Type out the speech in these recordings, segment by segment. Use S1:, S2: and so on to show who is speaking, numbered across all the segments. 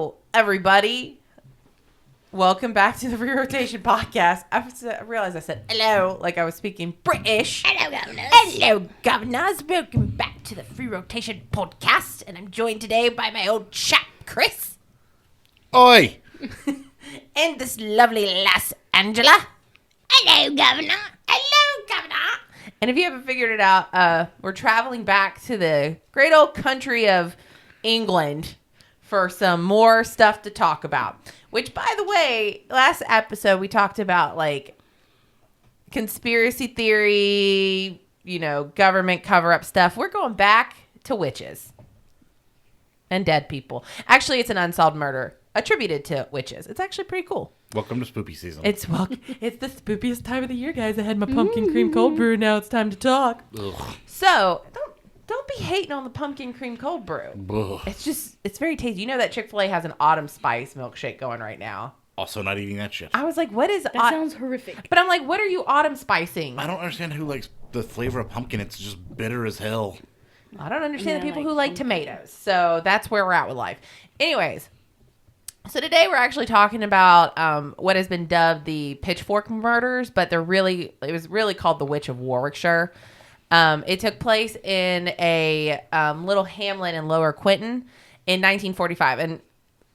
S1: Hello, everybody. Welcome back to the TheFreeRotation podcast. I realized I said hello like I was speaking British.
S2: Hello, governors.
S1: Hello, governors. Welcome back to the TheFreeRotation podcast. And I'm joined today by my old chap, Chris.
S3: Oi!
S1: And this lovely lass, Angela.
S2: Hello, governor.
S1: Hello, governor. And if you haven't figured it out, we're traveling back to the great old country of England for some more stuff to talk about. Which, by the way, last episode we talked about like conspiracy theory, government cover-up stuff. We're going back to witches and dead people. Actually, it's an unsolved murder attributed to witches. It's actually pretty cool.
S3: Welcome to spooky season.
S1: It's the spookiest time of the year, guys. I had my pumpkin cream cold brew. Now it's time to talk.
S3: Ugh.
S1: So don't be hating on the pumpkin cream cold brew.
S3: Ugh.
S1: It's very tasty. You know that Chick-fil-A has an autumn spice milkshake going right now.
S3: Also not eating that shit.
S1: I was like, what is
S2: That sounds horrific.
S1: But I'm like, what are you autumn spicing?
S3: I don't understand who likes the flavor of pumpkin. It's just bitter as hell.
S1: I don't understand the people
S2: like
S1: who like tomatoes. So that's where we're at with life. Anyways, so today we're actually talking about what has been dubbed the pitchfork murders, but it was really called the Witch of Warwickshire. It took place in a little hamlet in Lower Quinton in 1945. And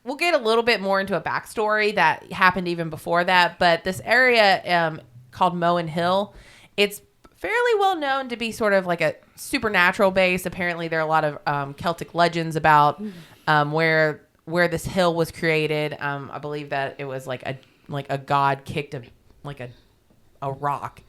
S1: we'll get a little bit more into a backstory that happened even before that. But this area called Moen Hill, it's fairly well known to be sort of like a supernatural base. Apparently, there are a lot of Celtic legends about where this hill was created. I believe that it was like a god kicked a rock,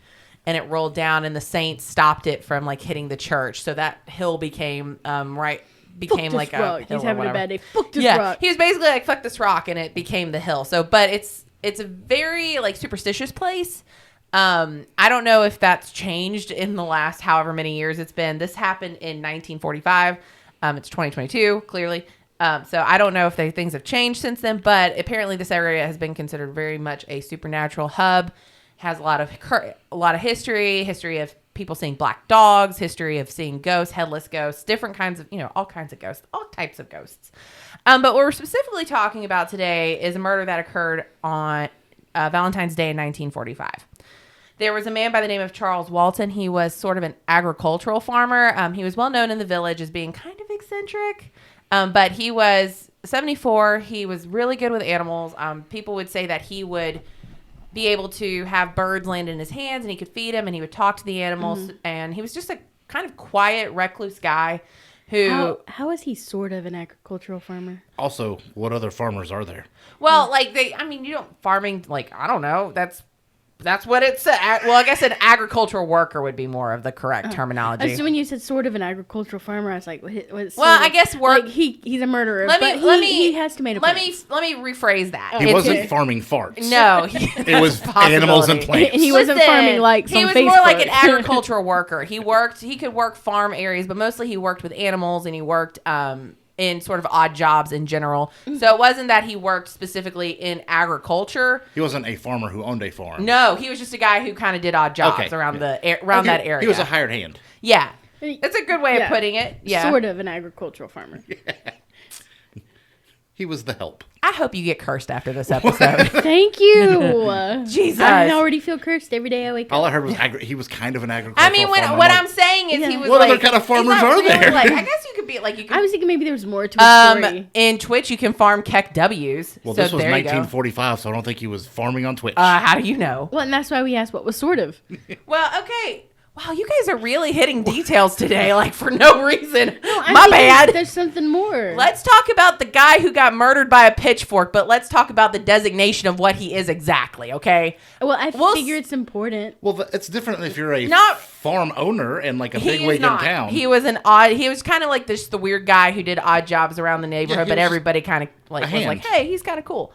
S1: and it rolled down, and the saints stopped it from like hitting the church. So that hill became like a hill.
S2: He's having a bad day. Fuck this rock.
S1: He was basically like, fuck this rock, and it became the hill. So, but it's a very like superstitious place. I don't know if that's changed in the last however many years it's been. This happened in 1945. It's 2022, clearly. So I don't know if things have changed since then, but apparently this area has been considered very much a supernatural hub. Has a lot of history of people seeing black dogs, history of seeing ghosts, headless ghosts, different kinds of, all kinds of ghosts, all types of ghosts. But what we're specifically talking about today is a murder that occurred on Valentine's Day in 1945. There was a man by the name of Charles Walton. He was sort of an agricultural farmer. He was well known in the village as being kind of eccentric, but he was 74. He was really good with animals. People would say that he would be able to have birds land in his hands and he could feed them and he would talk to the animals. Mm-hmm. And he was just a kind of quiet, recluse guy who...
S2: How is he sort of an agricultural farmer?
S3: Also, what other farmers are there?
S1: Well, farming, I don't know. That's what it's... Well, I guess an agricultural worker would be more of the correct terminology.
S2: So when you said sort of an agricultural farmer, I was like, what's
S1: well, I guess work...
S2: Like he's a murderer, he has tomatoes.
S1: Let me rephrase that.
S3: He wasn't farming farts.
S1: No.
S3: It was animals and plants.
S2: And he wasn't farming
S1: he was
S2: Facebook.
S1: More like an agricultural worker. He could work farm areas, but mostly he worked with animals and he worked... in sort of odd jobs in general. So it wasn't that he worked specifically in agriculture.
S3: He wasn't a farmer who owned a farm.
S1: No, he was just a guy who kind of did odd jobs around that area.
S3: He was a hired hand.
S1: Yeah. That's a good way of putting it. Yeah.
S2: Sort of an agricultural farmer.
S3: He was the help.
S1: I hope you get cursed after this episode.
S2: Thank you.
S1: Jesus.
S2: I already feel cursed every day I wake up.
S3: All I heard was he was kind of an agricultural farmer.
S1: What I'm saying is he was
S3: what other kind of farmers are there?
S1: I guess you could be like...
S2: I was thinking maybe there was more to a story.
S1: In Twitch, you can farm Keck W's.
S3: Well, this was 1945, so I don't think he was farming on Twitch.
S1: How do you know?
S2: Well, and that's why we asked what was sort of.
S1: Well, okay. Wow, you guys are really hitting details today, for no reason.
S2: No,
S1: My bad.
S2: There's something more.
S1: Let's talk about the guy who got murdered by a pitchfork, but let's talk about the designation of what he is exactly, okay?
S2: Well, I figure it's important.
S3: Well, it's different if you're a farm owner and like a bigwig in town.
S1: He was kind of like the weird guy who did odd jobs around the neighborhood, but everybody kind of was like, hey, he's kind of cool.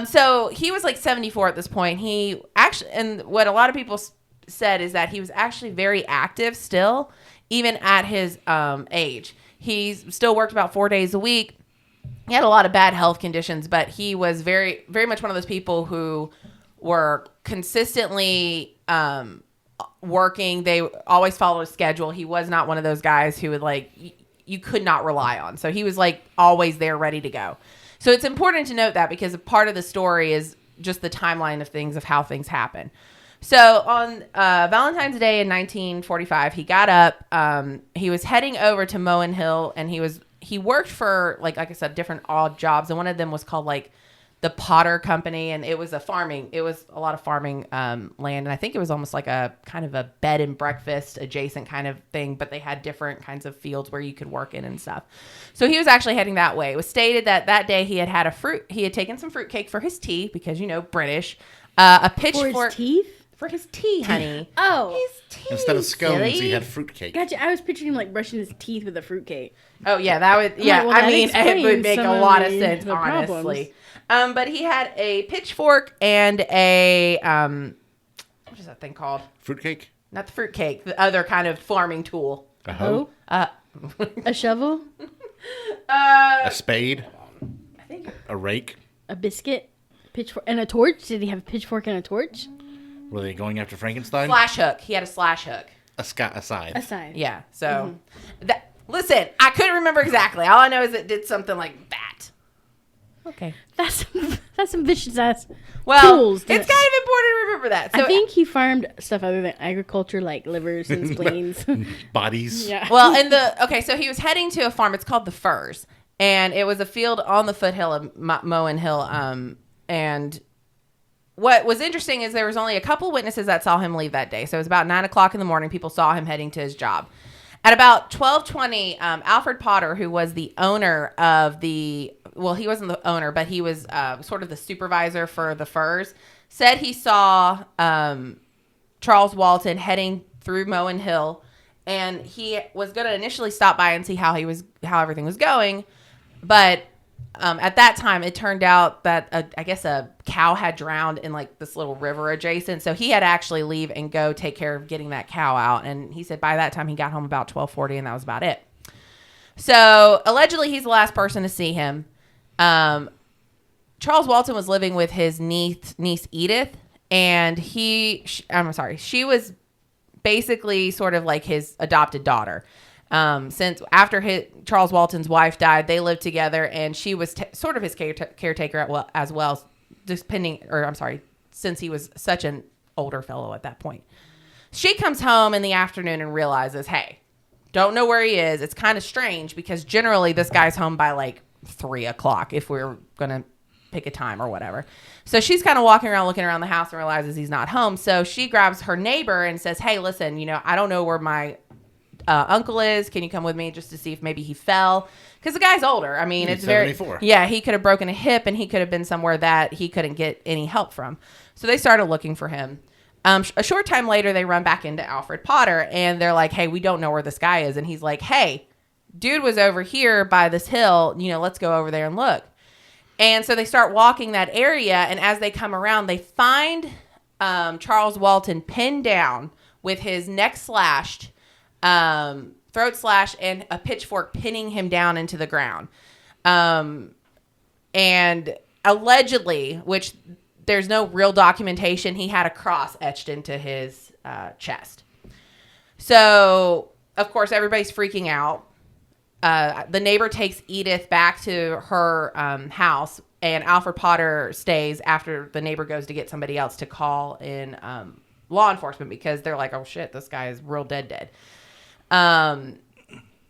S1: So he was 74 at this point. He actually, and what a lot of people said is that he was actually very active still, even at his age. He still worked about 4 days a week. He had a lot of bad health conditions, but he was very, very much one of those people who were consistently working. They always followed a schedule. He was not one of those guys who would you could not rely on. So he was like always there ready to go. So it's important to note that because a part of the story is just the timeline of things, of how things happen. So on Valentine's Day in 1945, he got up. He was heading over to Moen Hill, and he worked for, like I said, different odd jobs. And one of them was called like the Potter Company, and it was a lot of farming land. And I think it was almost like a kind of a bed and breakfast adjacent kind of thing, but they had different kinds of fields where you could work in and stuff. So he was actually heading that way. It was stated that day he had taken some fruitcake for his tea, because, British, a pitchfork.
S2: For his teeth?
S1: For his tea, honey.
S2: Oh.
S1: His tea.
S3: Instead of scones,
S1: silly.
S3: he had fruitcake.
S2: Gotcha. I was picturing him like brushing his teeth with a fruitcake.
S1: Oh, yeah, that would, yeah.
S2: Like, well,
S1: I mean, it would make a lot of sense,
S2: the
S1: honestly. But he had a pitchfork and a, what is that thing called?
S3: Fruitcake?
S1: Not the fruitcake, the other kind of farming tool.
S3: A hoe?
S2: A shovel?
S3: A spade?
S1: I think
S3: A rake?
S2: A biscuit? Pitchfork and a torch? Did he have a pitchfork and a torch?
S3: Were they going after Frankenstein?
S1: slash hook. He had a slash hook.
S3: A scythe.
S2: A side.
S1: Yeah. So, listen, I couldn't remember exactly. All I know is it did something like that. Okay.
S2: That's some vicious ass
S1: Well,
S2: tools.
S1: it's kind of important to remember that. So,
S2: I think he farmed stuff other than agriculture, like livers and spleens.
S3: Bodies.
S2: Yeah.
S1: well, so he was heading to a farm. It's called the Firs, and it was a field on the foothill of Moen Hill. And what was interesting is there was only a couple witnesses that saw him leave that day. So it was about 9:00 in the morning. People saw him heading to his job. At about 12:20, Alfred Potter, who was the owner of he wasn't the owner, but he was sort of the supervisor for the Firs, said he saw Charles Walton heading through Moen Hill, and he was going to initially stop by and see how everything was going, but at that time, it turned out that I guess a cow had drowned in like this little river adjacent. So he had to actually leave and go take care of getting that cow out. And he said by that time he got home about 12:40, and that was about it. So allegedly he's the last person to see him. Charles Walton was living with his niece Edith, and she was basically sort of like his adopted daughter. Since after Charles Walton's wife died, they lived together, and she was sort of his caretaker as well, since he was such an older fellow at that point. She comes home in the afternoon and realizes, hey, don't know where he is. It's kind of strange because generally this guy's home by like 3:00 if we're going to pick a time or whatever. So she's kind of walking around, looking around the house, and realizes he's not home. So she grabs her neighbor and says, hey, listen, I don't know where my uncle is. Can you come with me just to see if maybe he fell? Because the guy's older. I mean, it's
S3: 74.
S1: he could have broken a hip, and he could have been somewhere that he couldn't get any help from. So they started looking for him. A short time later, they run back into Alfred Potter, and they're like, hey, we don't know where this guy is. And he's like, hey, dude was over here by this hill. Let's go over there and look. And so they start walking that area, and as they come around, they find Charles Walton pinned down with his neck slashed, throat slash, and a pitchfork pinning him down into the ground. And allegedly, which there's no real documentation, he had a cross etched into his chest. So, of course, everybody's freaking out. The neighbor takes Edith back to her house, and Alfred Potter stays after the neighbor goes to get somebody else to call in law enforcement, because they're like, oh shit, this guy is real dead.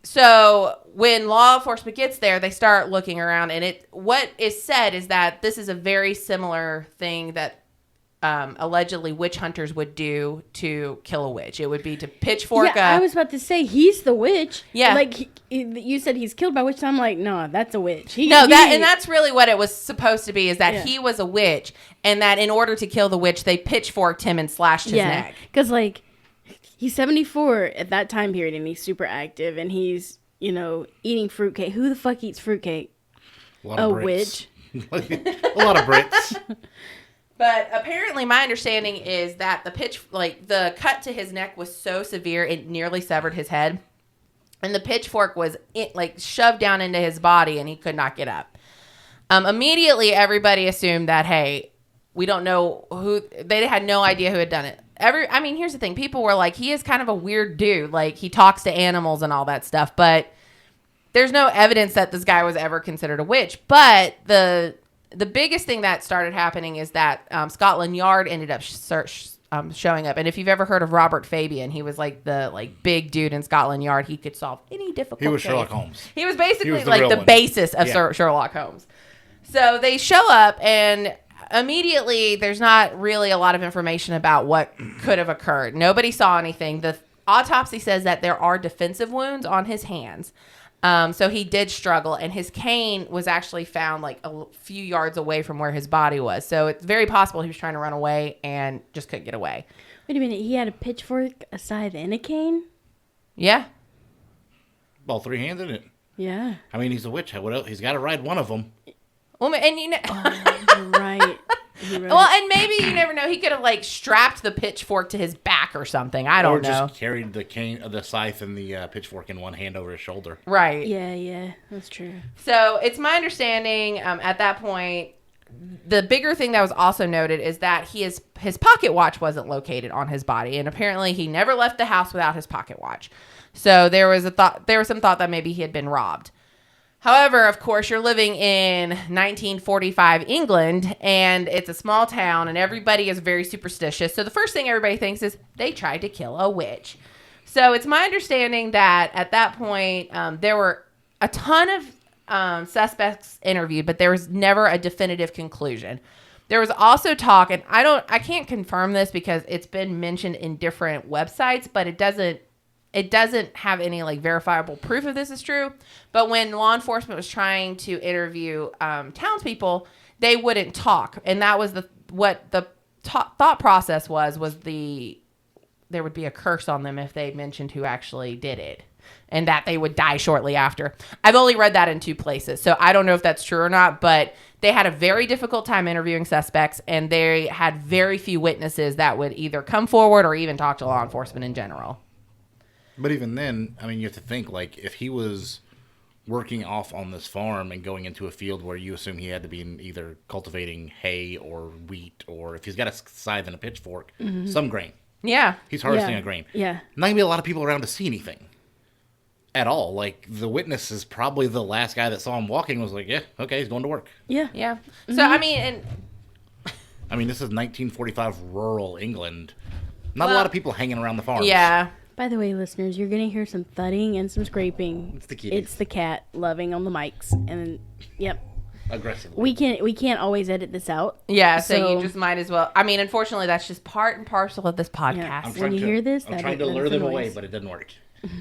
S1: So when law enforcement gets there, they start looking around, and what is said is that this is a very similar thing that allegedly witch hunters would do to kill a witch. It would be to pitchfork.
S2: Yeah, I was about to say he's the witch.
S1: Yeah,
S2: like you said, he's killed by witch. I'm like, no, that's a witch.
S1: And that's really what it was supposed to be. Is that he was a witch, and that in order to kill the witch, they pitchforked him and slashed his neck.
S2: Because like he's 74 at that time period, and he's super active, and he's eating fruitcake. Who the fuck eats fruitcake?
S3: A
S2: witch.
S3: A lot of Brits.
S1: But apparently, my understanding is that the cut to his neck was so severe it nearly severed his head, and the pitchfork was shoved down into his body, and he could not get up. Immediately, everybody assumed that, hey, we don't know who. They had no idea who had done it. Here's the thing: people were like, he is kind of a weird dude. Like, he talks to animals and all that stuff, but there's no evidence that this guy was ever considered a witch. But the biggest thing that started happening is that Scotland Yard ended up showing up. And if you've ever heard of Robert Fabian, he was like the big dude in Scotland Yard. He could solve any difficult case.
S3: He was Sherlock Holmes.
S1: He was basically the basis of Sherlock Holmes. So they show up, and immediately there's not really a lot of information about what could have occurred. Nobody saw anything. The autopsy says that there are defensive wounds on his hands. So he did struggle, and his cane was actually found like a few yards away from where his body was. So it's very possible he was trying to run away and just couldn't get away.
S2: Wait a minute. He had a pitchfork, a scythe, and a cane?
S1: Yeah.
S3: All three hands in it.
S2: Yeah.
S3: I mean, he's a witch. He's got to ride one of them.
S1: Well, and you know,
S2: you're right.
S1: Well, and maybe you never know. He could have strapped the pitchfork to his back or something. I don't know. Or
S3: just carried the cane, the scythe, and the pitchfork in one hand over his shoulder.
S1: Right.
S2: Yeah, that's true.
S1: So it's my understanding at that point, the bigger thing that was also noted is that his pocket watch wasn't located on his body, and apparently he never left the house without his pocket watch. So there was some thought that maybe he had been robbed. However, of course, you're living in 1945 England, and it's a small town, and everybody is very superstitious. So the first thing everybody thinks is they tried to kill a witch. So it's my understanding that at that point, there were a ton of suspects interviewed, but there was never a definitive conclusion. There was also talk, and I can't confirm this because it's been mentioned in different websites, but it doesn't have any verifiable proof if this is true. But when law enforcement was trying to interview townspeople, they wouldn't talk. And that was what the thought process was there would be a curse on them if they mentioned who actually did it, and that they would die shortly after. I've only read that in 2 places, so I don't know if that's true or not, but they had a very difficult time interviewing suspects, and they had very few witnesses that would either come forward or even talk to law enforcement in general.
S3: But even then, I mean, you have to think, if he was working off on this farm and going into a field where you assume he had to be either cultivating hay or wheat, or if he's got a scythe and a pitchfork, some grain.
S1: Yeah.
S3: He's harvesting a grain.
S2: Yeah.
S3: Not going to be a lot of people around to see anything at all. The witness is probably the last guy that saw him walking was like, yeah, okay, he's going to work.
S1: Yeah. Yeah. So, I mean,
S3: this is 1945 rural England. Not a lot of people hanging around the farms.
S1: Yeah.
S2: By the way, listeners, you're going to hear some thudding and some scraping.
S3: It's the kitties.
S2: It's the cat loving on the mics. And, yep.
S3: Aggressively.
S2: We can't always edit this out.
S1: Yeah, so you just might as well. I mean, unfortunately, that's just part and parcel of this podcast.
S2: Yeah. When you hear this,
S3: I'm trying to lure them away, but it didn't work.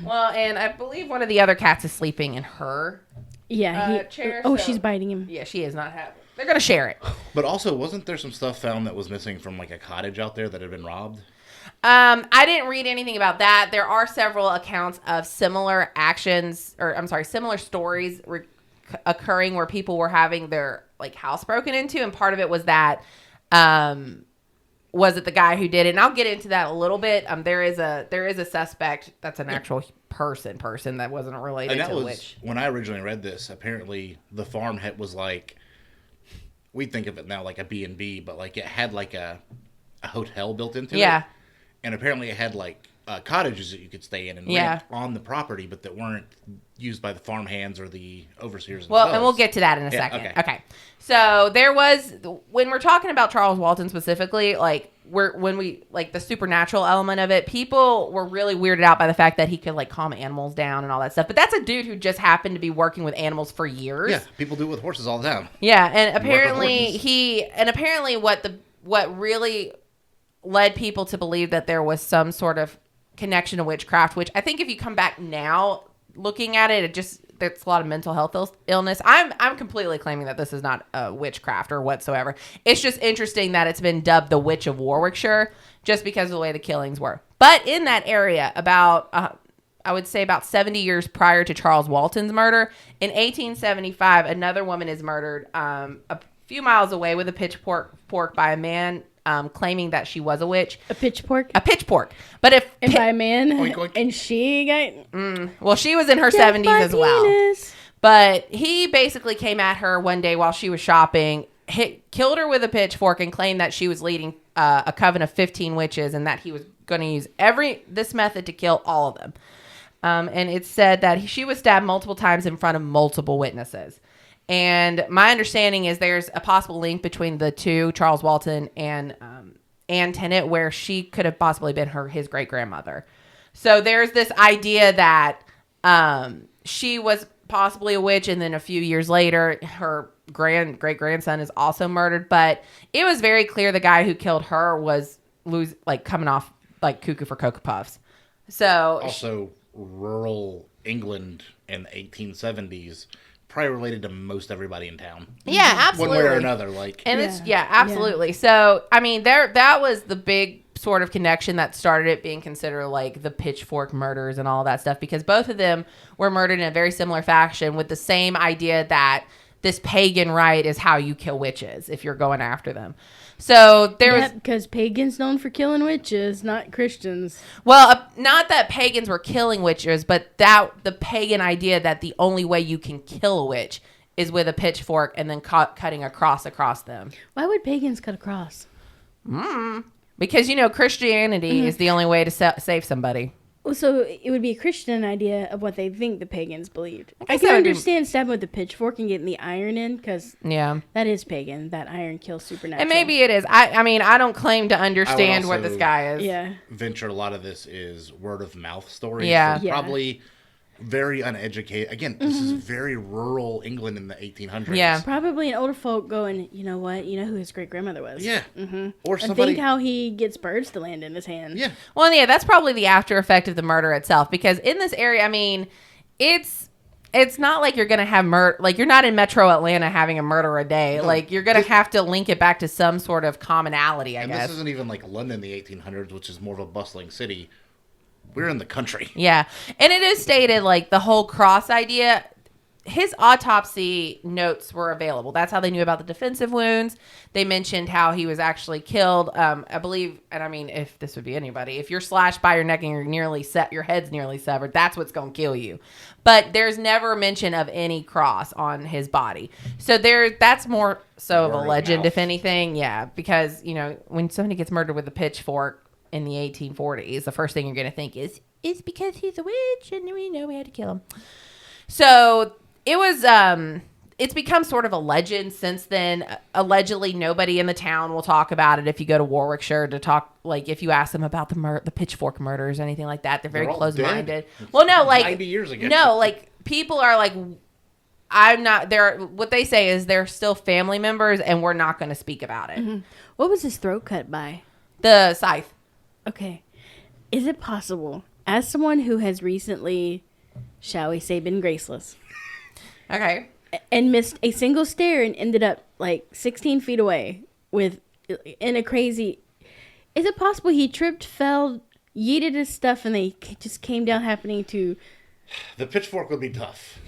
S1: Well, and I believe one of the other cats is sleeping in her chair.
S2: Oh, she's biting him.
S1: Yeah, she is not happy. They're going to share it.
S3: But also, wasn't there some stuff found that was missing from a cottage out there that had been robbed?
S1: I didn't read anything about that. There are several accounts of similar similar stories occurring where people were having their house broken into, and part of it was that was it the guy who did it? And I'll get into that a little bit. There is a suspect that's an actual person that wasn't related to witch.
S3: When I originally read this, apparently the farm was we think of it now like a B&B, but it had a hotel built into it.
S1: Yeah.
S3: And apparently it had cottages that you could stay in and rent on the property, but that weren't used by the farm hands or the overseers themselves.
S1: Well, and we'll get to that in a second. Okay. So there was, when we're talking about Charles Walton specifically, the supernatural element of it, people were really weirded out by the fact that he could calm animals down and all that stuff. But that's a dude who just happened to be working with animals for years.
S3: Yeah, people do it with horses all the time.
S1: Yeah, and apparently what really led people to believe that there was some sort of connection to witchcraft, which I think if you come back now looking at it, there's a lot of mental health illness. I'm completely claiming that this is not a witchcraft or whatsoever. It's just interesting that it's been dubbed the Witch of Warwickshire just because of the way the killings were. But in that area, I would say about 70 years prior to Charles Walton's murder, in 1875, another woman is murdered a few miles away with a pitchfork by a man claiming that she was a witch.
S2: A pitchfork?
S1: A pitchfork. But
S2: by a man? Oink, oink. And she got...
S1: well, she was in her 70s as well. But he basically came at her one day while she was shopping, killed her with a pitchfork, and claimed that she was leading a coven of 15 witches and that he was going to use this method to kill all of them. And it said that she was stabbed multiple times in front of multiple witnesses. And my understanding is there's a possible link between the two, Charles Walton and Anne Tennant, where she could have possibly been his great-grandmother. So there's this idea that she was possibly a witch, and then a few years later, her great-grandson is also murdered. But it was very clear the guy who killed her was coming off like cuckoo for Cocoa Puffs. So
S3: also, rural England in the 1870s probably related to most everybody in town.
S1: Yeah, absolutely.
S3: One way or another,
S1: and it's absolutely. Yeah. So I mean, that was the big sort of connection that started it being considered like the pitchfork murders and all that stuff, because both of them were murdered in a very similar fashion with the same idea that this pagan rite is how you kill witches if you're going after them. So
S2: because pagans known for killing witches, not Christians.
S1: Well, not that pagans were killing witches, but that the pagan idea that the only way you can kill a witch is with a pitchfork and then cutting a cross across them.
S2: Why would pagans cut a cross?
S1: Because Christianity is the only way to save somebody.
S2: Well, so it would be a Christian idea of what they think the pagans believed. I can understand stabbing with the pitchfork and getting the iron in, because that is pagan. That iron kills supernatural.
S1: And maybe it is. I mean, I don't claim to understand what this guy is.
S2: Yeah.
S3: Venture a lot of this is word of mouth stories.
S1: Yeah.
S3: So probably very uneducated. Again, this is very rural England in the 1800s.
S1: Yeah.
S2: Probably an older folk going, you know what? You know who his great-grandmother was.
S3: Yeah.
S2: Or somebody. And think how he gets birds to land in his hand.
S3: Yeah.
S1: Well, yeah, that's probably the after effect of the murder itself, because in this area, I mean, it's not like you're going to have murder. Like, you're not in metro Atlanta having a murder a day. No, like, you're going to have to link it back to some sort of commonality, I guess.
S3: And this isn't even like London in the 1800s, which is more of a bustling city. We're in the country.
S1: Yeah. And it is stated, like, the whole cross idea, his autopsy notes were available. That's how they knew about the defensive wounds. They mentioned how he was actually killed. I believe, and I mean, if this would be anybody, if you're slashed by your neck and your head's nearly severed, that's what's going to kill you. But there's never mention of any cross on his body. So that's more so of a legend, if anything. Yeah. Because, when somebody gets murdered with a pitchfork in the 1840s, the first thing you're going to think is because he's a witch and we had to kill him. So it was, it's become sort of a legend since then. Allegedly, nobody in the town will talk about it. If you go to Warwickshire to talk, like if you ask them about the pitchfork murders or anything like that, they're very close-minded. Well, no, like
S3: 90 years ago.
S1: No, like people are like, I'm not there. What they say is they're still family members and we're not going to speak about it.
S2: Mm-hmm. What was his throat cut by?
S1: The scythe.
S2: Okay. Is it possible, as someone who has recently, shall we say, been graceless,
S1: okay,
S2: and missed a single stare and ended up like 16 feet away in a crazy, is it possible he tripped, fell, yeeted his stuff, and they just came down happening to...
S3: The pitchfork would be tough.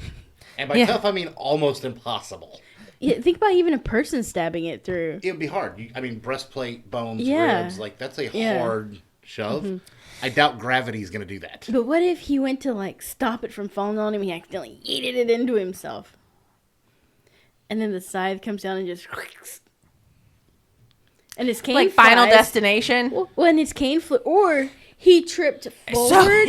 S3: And by tough, I mean almost impossible.
S2: Yeah, think about even a person stabbing it through.
S3: It would be hard. Breastplate, bones, ribs, like that's a hard shove. Mm-hmm. I doubt gravity's going to do that.
S2: But what if he went to like stop it from falling on him and he accidentally yeeted it into himself? And then the scythe comes down and just... And his cane
S1: like flies. Final Destination?
S2: Well, and his cane flew... Or he tripped forward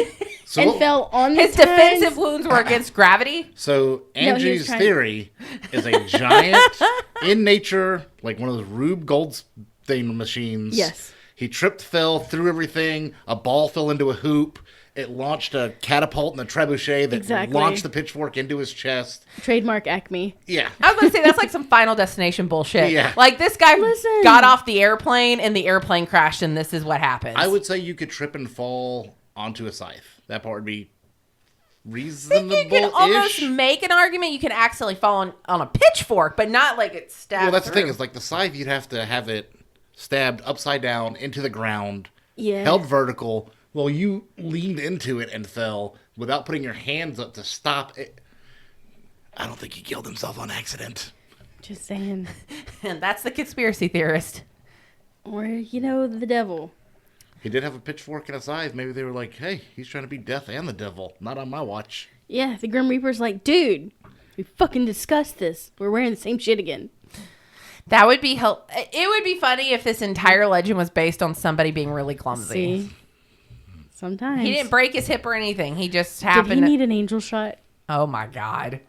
S2: and fell on the
S1: His defensive wounds were against gravity?
S3: So Angie's theory is a giant, in nature, like one of those Rube Goldstein machines.
S2: Yes.
S3: He tripped, fell, threw everything. A ball fell into a hoop. It launched a catapult and a trebuchet that launched the pitchfork into his chest.
S2: Trademark Acme.
S3: Yeah.
S1: I was going to say, that's like some Final Destination bullshit.
S3: Yeah.
S1: Like, this guy got off the airplane and the airplane crashed and this is what happens.
S3: I would say you could trip and fall onto a scythe. That part would be reasonable-ish.
S1: You can almost make an argument you can accidentally fall on a pitchfork, but not like it's stabbed
S3: Well, that's
S1: through.
S3: The thing is, like the scythe, you'd have to have it stabbed upside down into the ground,
S2: yeah,
S3: held vertical, while you leaned into it and fell without putting your hands up to stop it. I don't think he killed himself on accident.
S2: Just saying.
S1: And that's the conspiracy theorist.
S2: Or, the devil.
S3: He did have a pitchfork and a scythe. Maybe they were like, hey, he's trying to be death and the devil. Not on my watch.
S2: Yeah, the Grim Reaper's like, dude, we fucking discussed this. We're wearing the same shit again.
S1: That would be It would be funny if this entire legend was based on somebody being really clumsy.
S2: Sometimes.
S1: He didn't break his hip or anything. He just
S2: Did
S1: happened.
S2: he need an angel shot?
S1: Oh my God.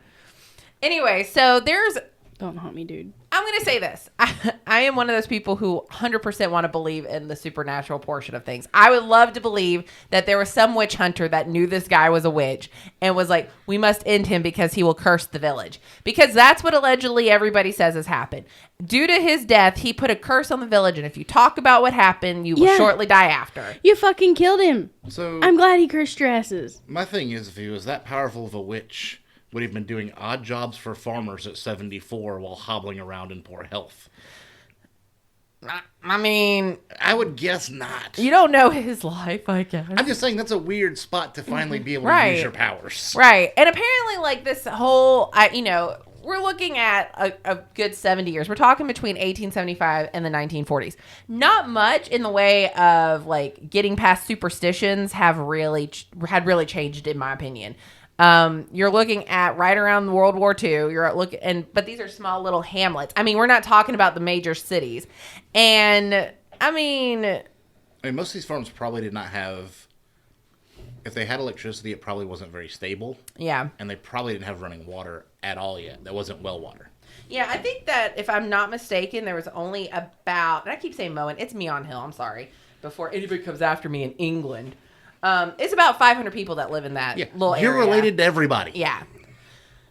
S1: Anyway, so there's.
S2: Don't haunt me, dude.
S1: I'm going to say this. I am one of those people who 100% want to believe in the supernatural portion of things. I would love to believe that there was some witch hunter that knew this guy was a witch and was like, we must end him because he will curse the village. Because that's what allegedly everybody says has happened. Due to his death, he put a curse on the village. And if you talk about what happened, you will shortly die after.
S2: You fucking killed him.
S3: So
S2: I'm glad he cursed your asses.
S3: my thing is, if he was that powerful of a witch, would he have been doing odd jobs for farmers at 74 while hobbling around in poor health?
S1: I mean,
S3: I would guess not.
S1: you don't know his life, I guess.
S3: I'm just saying that's a weird spot to finally be able to use your powers.
S1: Right. And apparently, like, this whole, we're looking at a good 70 years. We're talking between 1875 and the 1940s. Not much in the way of, like, getting past superstitions had really changed, in my opinion. You're looking at right around World War II. But these are small little hamlets. I mean, we're not talking about the major cities. And I mean,
S3: most of these farms probably did not have. If they had electricity, it probably wasn't very stable.
S1: Yeah.
S3: And they probably didn't have running water at all yet. That wasn't well water.
S1: Yeah, I think that if I'm not mistaken, there was only about, and I keep saying Moen, it's Meon Hill, I'm sorry, before anybody comes after me in England. It's about 500 people that live in that little area.
S3: You're related to everybody.
S1: Yeah.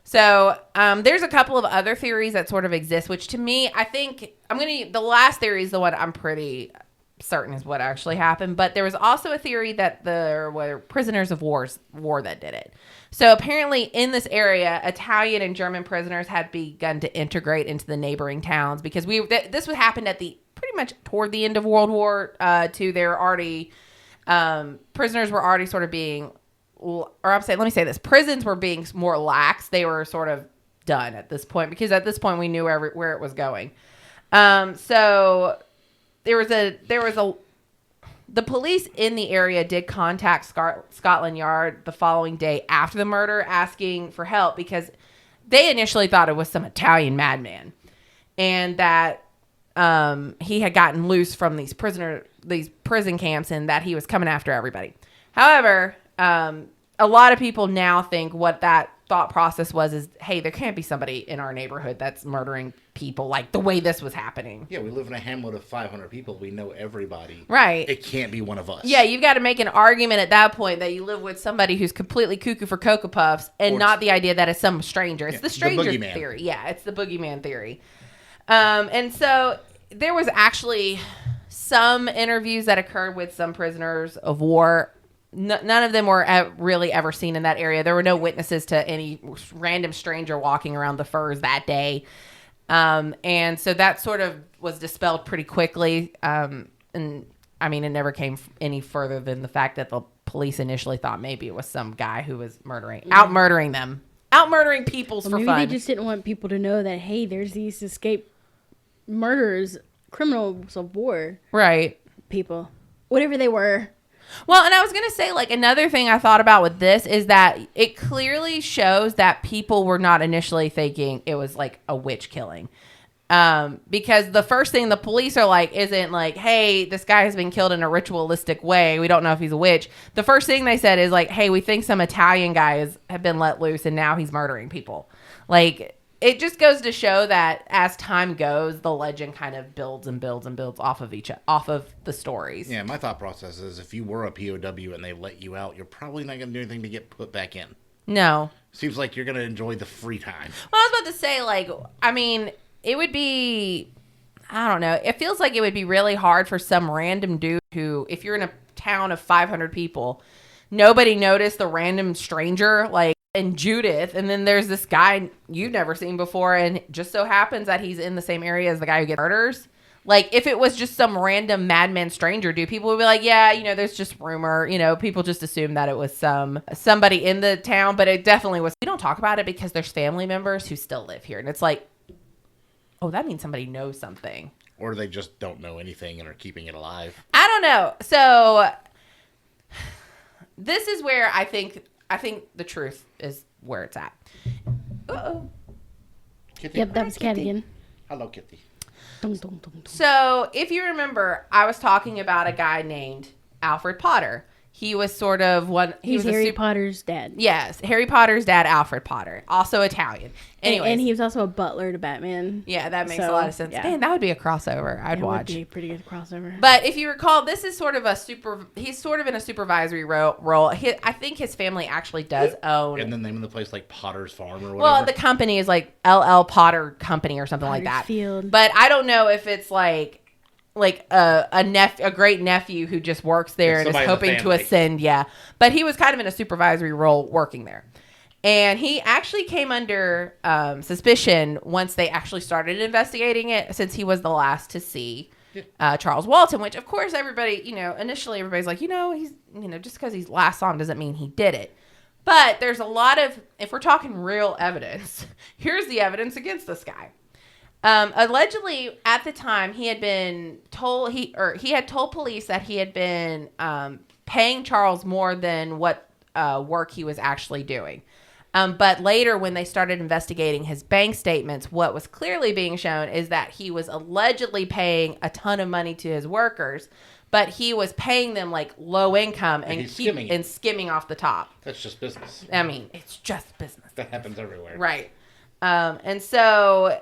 S1: So there's a couple of other theories that sort of exist, which to me, I think the last theory is the one I'm pretty certain is what actually happened. But there was also a theory that there were prisoners of war that did it. So apparently in this area, Italian and German prisoners had begun to integrate into the neighboring towns because this would happen at pretty much toward the end of World War II. They were already prisoners were already sort of being, let me say this: prisons were being more lax. They were sort of done at this point because at this point we knew where it was going. So the police in the area did contact Scotland Yard the following day after the murder, asking for help because they initially thought it was some Italian madman, and that he had gotten loose from these prison camps and that he was coming after everybody. However, a lot of people now think what that thought process is, hey, there can't be somebody in our neighborhood that's murdering people like the way this was happening.
S3: Yeah, we live in a hamlet of 500 people. We know everybody.
S1: Right.
S3: It can't be one of us.
S1: Yeah, you've got to make an argument at that point that you live with somebody who's completely cuckoo for Cocoa Puffs and not the idea that it's some stranger. It's the stranger theory. Yeah, it's the boogeyman theory. And so there was actually some interviews that occurred with some prisoners of war. None of them were really ever seen in that area. There were no witnesses to any random stranger walking around the Firs that day. And so that sort of was dispelled pretty quickly. And I mean, it never came any further than the fact that the police initially thought maybe it was some guy who was murdering people for
S2: maybe
S1: fun.
S2: They just didn't want people to know that, hey, there's these escaped murderers, criminals of war.
S1: Right.
S2: People. Whatever they were.
S1: Well, and I was going to say, like, another thing I thought about with this is that it clearly shows that people were not initially thinking it was, like, a witch killing. Because the first thing the police are like, isn't like, hey, this guy has been killed in a ritualistic way. We don't know if he's a witch. The first thing they said is like, hey, we think some Italian guys have been let loose and now he's murdering people. Like, it just goes to show that as time goes, the legend kind of builds and builds and builds off of the stories.
S3: Yeah, my thought process is if you were a POW and they let you out, you're probably not going to do anything to get put back in.
S1: No.
S3: Seems like you're going to enjoy the free time.
S1: Well, I was about to say, like, I mean, it would be, I don't know. It feels like it would be really hard for some random dude who, if you're in a town of 500 people, nobody noticed the random stranger, like, and Judith, and then there's this guy you've never seen before, and it just so happens that he's in the same area as the guy who gets murders. Like, if it was just some random madman stranger dude, people would be like, yeah, there's just rumor. People just assume that it was somebody in the town, but it definitely was. We don't talk about it because there's family members who still live here, and it's like, oh, that means somebody knows something.
S3: Or they just don't know anything and are keeping it alive.
S1: I don't know. So this is where I think the truth is where it's at. Uh-oh.
S3: Kitty.
S2: Yep, that was Cat again.
S3: Hello, Kitty.
S2: Dun, dun, dun, dun.
S1: So if you remember, I was talking about a guy named Alfred Potter. He was sort of one.
S2: He's Harry Potter's dad.
S1: Yes, Harry Potter's dad, Alfred Potter, also Italian. Anyway,
S2: and he was also a butler to Batman.
S1: Yeah, that makes a lot of sense.
S2: Yeah.
S1: Man, that would be a crossover. I'd watch.
S2: Would be a pretty good crossover.
S1: But if you recall, this is sort of he's sort of in a supervisory role. I think his family actually does own.
S3: And the name of the place like Potter's Farm or whatever.
S1: Well, the company is like LL Potter Company or something
S2: Potter's
S1: like that.
S2: Field.
S1: But I don't know if it's like a great nephew who just works there and is hoping to ascend. Yeah, but he was kind of in a supervisory role working there. And he actually came under suspicion once they actually started investigating it, since he was the last to see Charles Walton, which, of course, everybody, initially everybody's like, he's, just because he's last saw him doesn't mean he did it. But there's a lot of, if we're talking real evidence, here's the evidence against this guy. Allegedly, at the time, he had been told, he had told police that he had been paying Charles more than what work he was actually doing. But later, when they started investigating his bank statements, what was clearly being shown is that he was allegedly paying a ton of money to his workers, but he was paying them like low income and skimming off the top.
S3: That's just business.
S1: I mean, it's just business.
S3: That happens everywhere.
S1: Right. And so...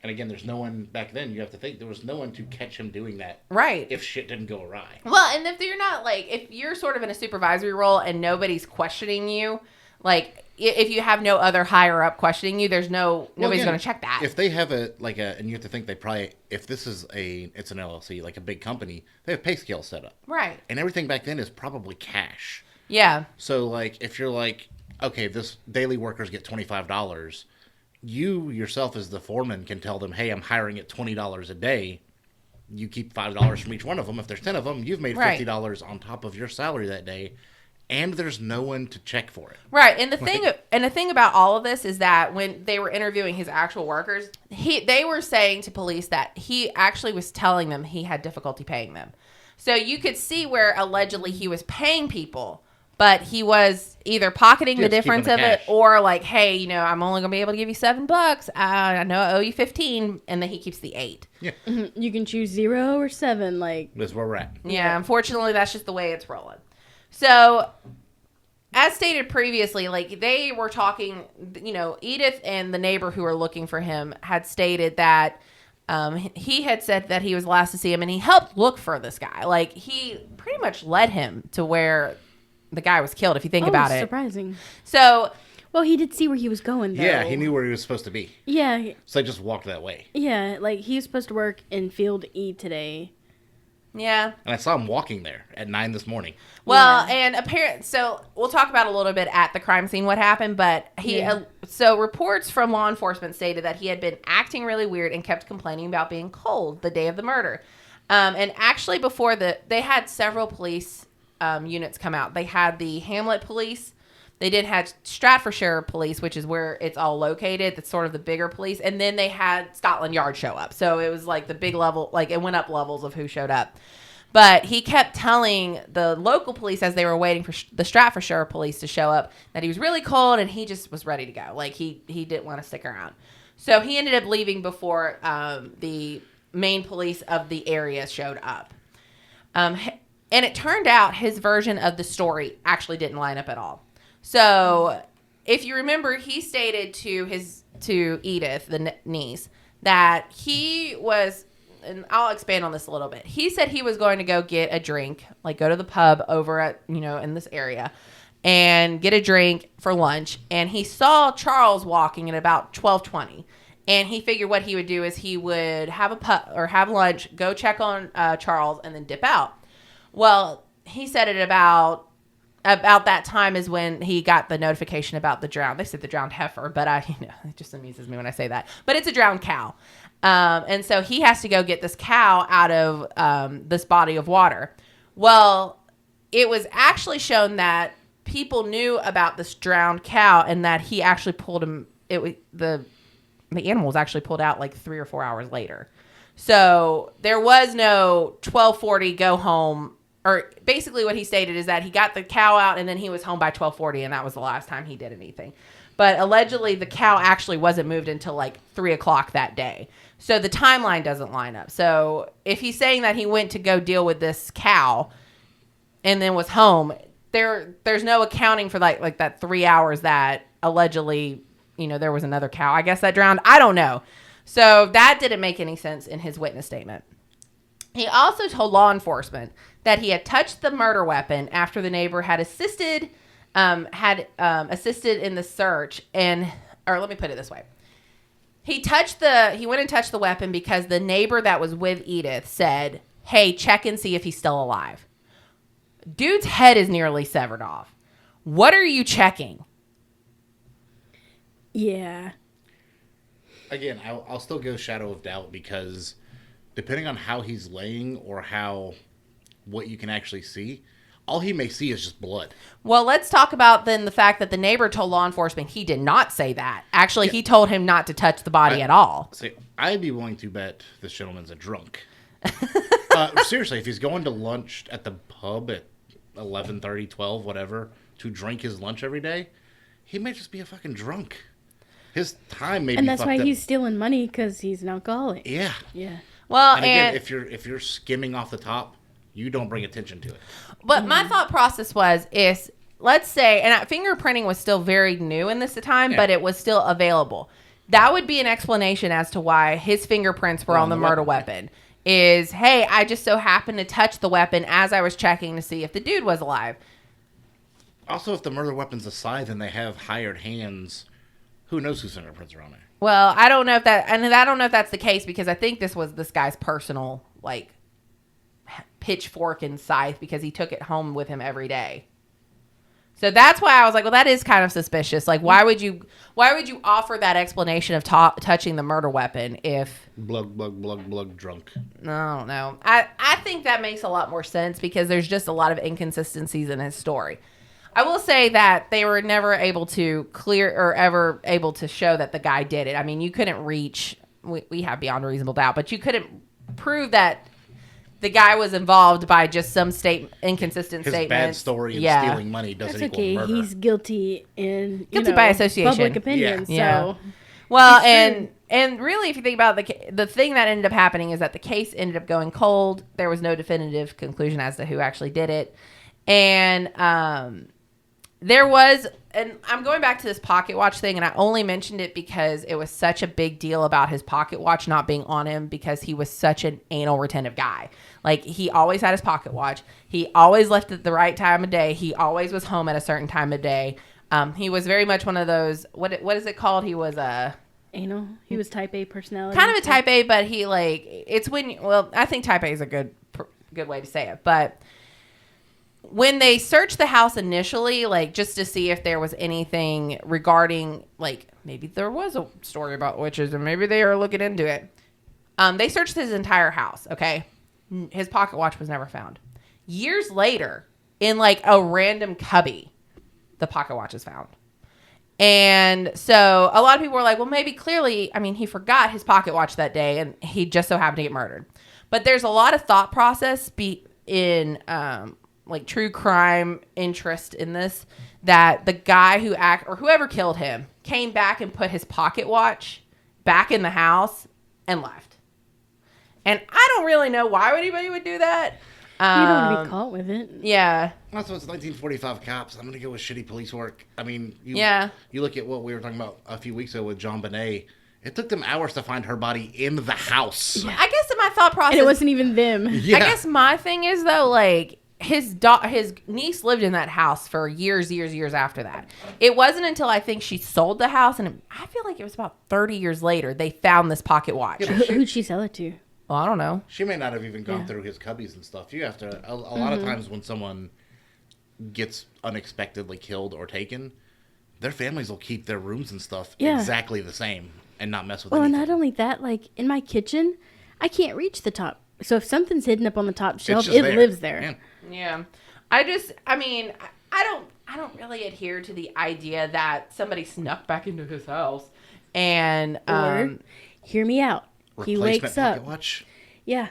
S3: And again, there's no one back then. You have to think there was no one to catch him doing that.
S1: Right.
S3: If shit didn't go awry.
S1: Well, and if you're not like, if you're sort of in a supervisory role and nobody's questioning you, like if you have no other higher up questioning you, there's nobody's going to check that.
S3: If they have and you have to think they probably, if this is it's an LLC, like a big company, they have pay scales set up.
S1: Right.
S3: And everything back then is probably cash.
S1: Yeah.
S3: So like, if you're like, okay, this daily workers get $25. You yourself as the foreman can tell them, hey, I'm hiring at $20 a day. You keep $5 from each one of them. If there's 10 of them, you've made $50 on top of your salary that day, and there's no one to check for it.
S1: Right, and the thing about all of this is that when they were interviewing his actual workers, they were saying to police that he actually was telling them he had difficulty paying them. So you could see where allegedly he was paying people, but he was either pocketing the difference of it, or like, hey, I'm only gonna be able to give you $7. I know I owe you 15, and then he keeps the 8.
S3: Yeah,
S2: you can choose 0 or 7. Like
S3: that's where we're at.
S1: Yeah, unfortunately, that's just the way it's rolling. So, as stated previously, like they were talking, Edith and the neighbor who were looking for him had stated that he had said that he was last to see him, and he helped look for this guy. Like he pretty much led him to where the guy was killed, if you think about it.
S2: Surprising.
S1: So,
S2: well, he did see where he was going, though.
S3: Yeah, he knew where he was supposed to be.
S2: Yeah.
S3: So they just walked that way.
S2: Yeah, like he was supposed to work in Field E today.
S1: Yeah.
S3: And I saw him walking there at 9 this morning.
S1: Well, and so we'll talk about a little bit at the crime scene what happened, but so reports from law enforcement stated that he had been acting really weird and kept complaining about being cold the day of the murder. And actually before they had several police units come out. They had the Hamlet police. They did have Stratfordshire police, which is where it's all located. That's sort of the bigger police. And then they had Scotland Yard show up. So it was like the big level, like it went up levels of who showed up. But he kept telling the local police as they were waiting for the Stratfordshire police to show up that he was really cold and he just was ready to go. Like he didn't want to stick around. So he ended up leaving before the main police of the area showed up. And it turned out his version of the story actually didn't line up at all. So, if you remember, he stated to Edith, the niece, that he was, and I'll expand on this a little bit. He said he was going to go get a drink, like go to the pub over at, in this area, and get a drink for lunch. And he saw Charles walking at about 12:20. And he figured what he would do is he would have have lunch, go check on Charles, and then dip out. Well, he said it about that time is when he got the notification about the drowned. They said the drowned heifer, but it just amuses me when I say that. But it's a drowned cow. And so he has to go get this cow out of this body of water. Well, it was actually shown that people knew about this drowned cow and that he actually pulled him. The animal was actually pulled out like 3 or 4 hours later. So there was no 12:40 go home. Or basically what he stated is that he got the cow out and then he was home by 12:40 and that was the last time he did anything. But allegedly the cow actually wasn't moved until like 3 o'clock that day. So the timeline doesn't line up. So if he's saying that he went to go deal with this cow and then was home, there's no accounting for like that 3 hours that allegedly, there was another cow, I guess, that drowned. I don't know. So that didn't make any sense in his witness statement. He also told law enforcement that he had touched the murder weapon after the neighbor had assisted in the search, or let me put it this way. He went and touched the weapon because the neighbor that was with Edith said, "Hey, check and see if he's still alive." Dude's head is nearly severed off. What are you checking?
S2: Yeah.
S3: Again, I'll still go shadow of doubt because depending on how he's laying or what you can actually see, all he may see is just blood.
S1: Well, let's talk about then the fact that the neighbor told law enforcement he did not say that. Actually, he told him not to touch the body at all.
S3: See, I'd be willing to bet this gentleman's a drunk. Seriously, if he's going to lunch at the pub at 11:30, 12, whatever, to drink his lunch every day, he may just be a fucking drunk. His time may be fucked up.
S2: And that's why he's stealing money, because he's an alcoholic.
S3: Yeah.
S2: Yeah.
S1: Well,
S3: and again, if you're skimming off the top, you don't bring attention to it.
S1: But my thought process is let's say, and fingerprinting was still very new in this time, but it was still available. That would be an explanation as to why his fingerprints were on the murder weapon. Is, hey, I just so happened to touch the weapon as I was checking to see if the dude was alive.
S3: Also, if the murder weapon's a scythe and they have hired hands, who knows whose fingerprints are on it?
S1: Well, I don't know if that's the case, because I think this was this guy's personal, like, pitchfork and scythe, because he took it home with him every day. So that's why I was like, well, that is kind of suspicious. Like, why would you offer that explanation of touching the murder weapon if...
S3: Blug, drunk.
S1: I don't know. I think that makes a lot more sense, because there's just a lot of inconsistencies in his story. I will say that they were never able to clear or ever able to show that the guy did it. I mean, you couldn't reach... We have beyond a reasonable doubt, but you couldn't prove that the guy was involved by just some inconsistent statements.
S3: His bad story and stealing money doesn't equal murder.
S2: He's guilty
S1: by association.
S2: Public opinion.
S1: Yeah.
S2: So,
S1: well, and really, if you think about the thing that ended up happening is that the case ended up going cold. There was no definitive conclusion as to who actually did it, and there was. And I'm going back to this pocket watch thing, and I only mentioned it because it was such a big deal about his pocket watch not being on him, because he was such an anal retentive guy. Like, he always had his pocket watch. He always left at the right time of day. He always was home at a certain time of day. He was very much one of those, what is it called? He was
S2: anal. He was type A personality.
S1: Kind of a type A, but he I think type A is a good way to say it. But when they searched the house initially, like, just to see if there was anything regarding, like, maybe there was a story about witches and maybe they are looking into it. They searched his entire house, okay? His pocket watch was never found. Years later, in, like, a random cubby, the pocket watch is found. And so a lot of people were like, well, maybe clearly, I mean, he forgot his pocket watch that day and he just so happened to get murdered. But there's a lot of thought process in like true crime interest in this, that the guy whoever killed him came back and put his pocket watch back in the house and left. And I don't really know why anybody would do that.
S2: You don't want to be caught with it.
S1: Yeah.
S3: Also, it's 1945 cops. I'm going to go with shitty police work. I mean, you look at what we were talking about a few weeks ago with John Bonet. It took them hours to find her body in the house.
S1: Yeah. I guess in my thought process...
S2: And it wasn't even them.
S3: Yeah.
S1: I guess my thing is, though, like... His niece lived in that house for years after that. It wasn't until I think she sold the house, and I feel like it was about 30 years later, they found this pocket watch.
S3: Yeah,
S2: Who'd she sell it to?
S1: Well, I don't know.
S3: She may not have even gone through his cubbies and stuff. You have to... A lot of times when someone gets unexpectedly killed or taken, their families will keep their rooms and stuff exactly the same and not mess with anything.
S2: Well, not only that, like, in my kitchen, I can't reach the top. So if something's hidden up on the top shelf, it lives there.
S1: Yeah. I don't really adhere to the idea that somebody snuck back into his house and
S2: hear me out. He wakes up.
S3: Watch.
S2: Yeah.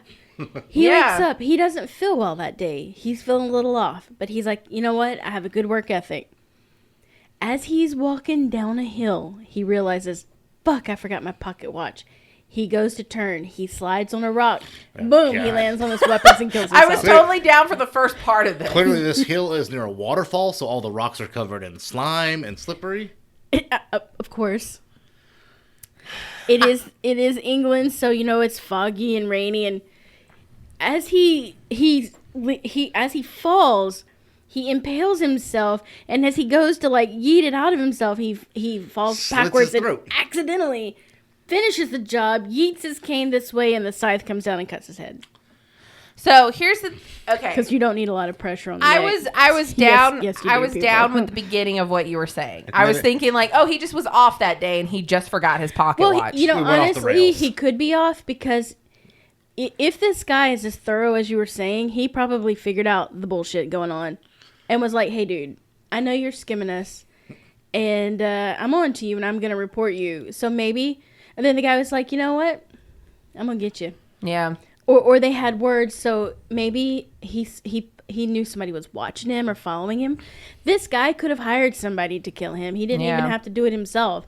S2: He wakes up. He doesn't feel well that day. He's feeling a little off, but he's like, you know what? I have a good work ethic. As he's walking down a hill, he realizes, fuck, I forgot my pocket watch. He goes to turn. He slides on a rock. Boom!
S3: God.
S2: He lands on his weapons and kills himself.
S1: I was totally down for the first part of this.
S3: Clearly, this hill is near a waterfall, so all the rocks are covered in slime and slippery.
S2: Of course. It is England, so it's foggy and rainy, and as he falls, he impales himself, and as he goes to yeet it out of himself, he falls
S3: Slits
S2: backwards
S3: his
S2: and
S3: throat.
S2: accidentally finishes the job, yeets his cane this way, and the scythe comes down and cuts his head.
S1: So here's the okay.
S2: Because you don't need a lot of pressure on the
S1: I
S2: neck.
S1: was down.
S2: Yes, you
S1: I
S2: do,
S1: was
S2: people.
S1: down with the beginning of what you were saying. I was thinking he just was off that day and he just forgot his pocket watch.
S3: We went off the
S2: honestly,
S3: rails.
S2: he could be off because if this guy is as thorough as you were saying, he probably figured out the bullshit going on and was like, "Hey, dude, I know you're skimming us, and I'm on to you, and I'm gonna report you. So maybe." And then the guy was like, "You know what? I'm gonna get you."
S1: Yeah.
S2: Or they had words, so maybe he knew somebody was watching him or following him. This guy could have hired somebody to kill him. He didn't even have to do it himself.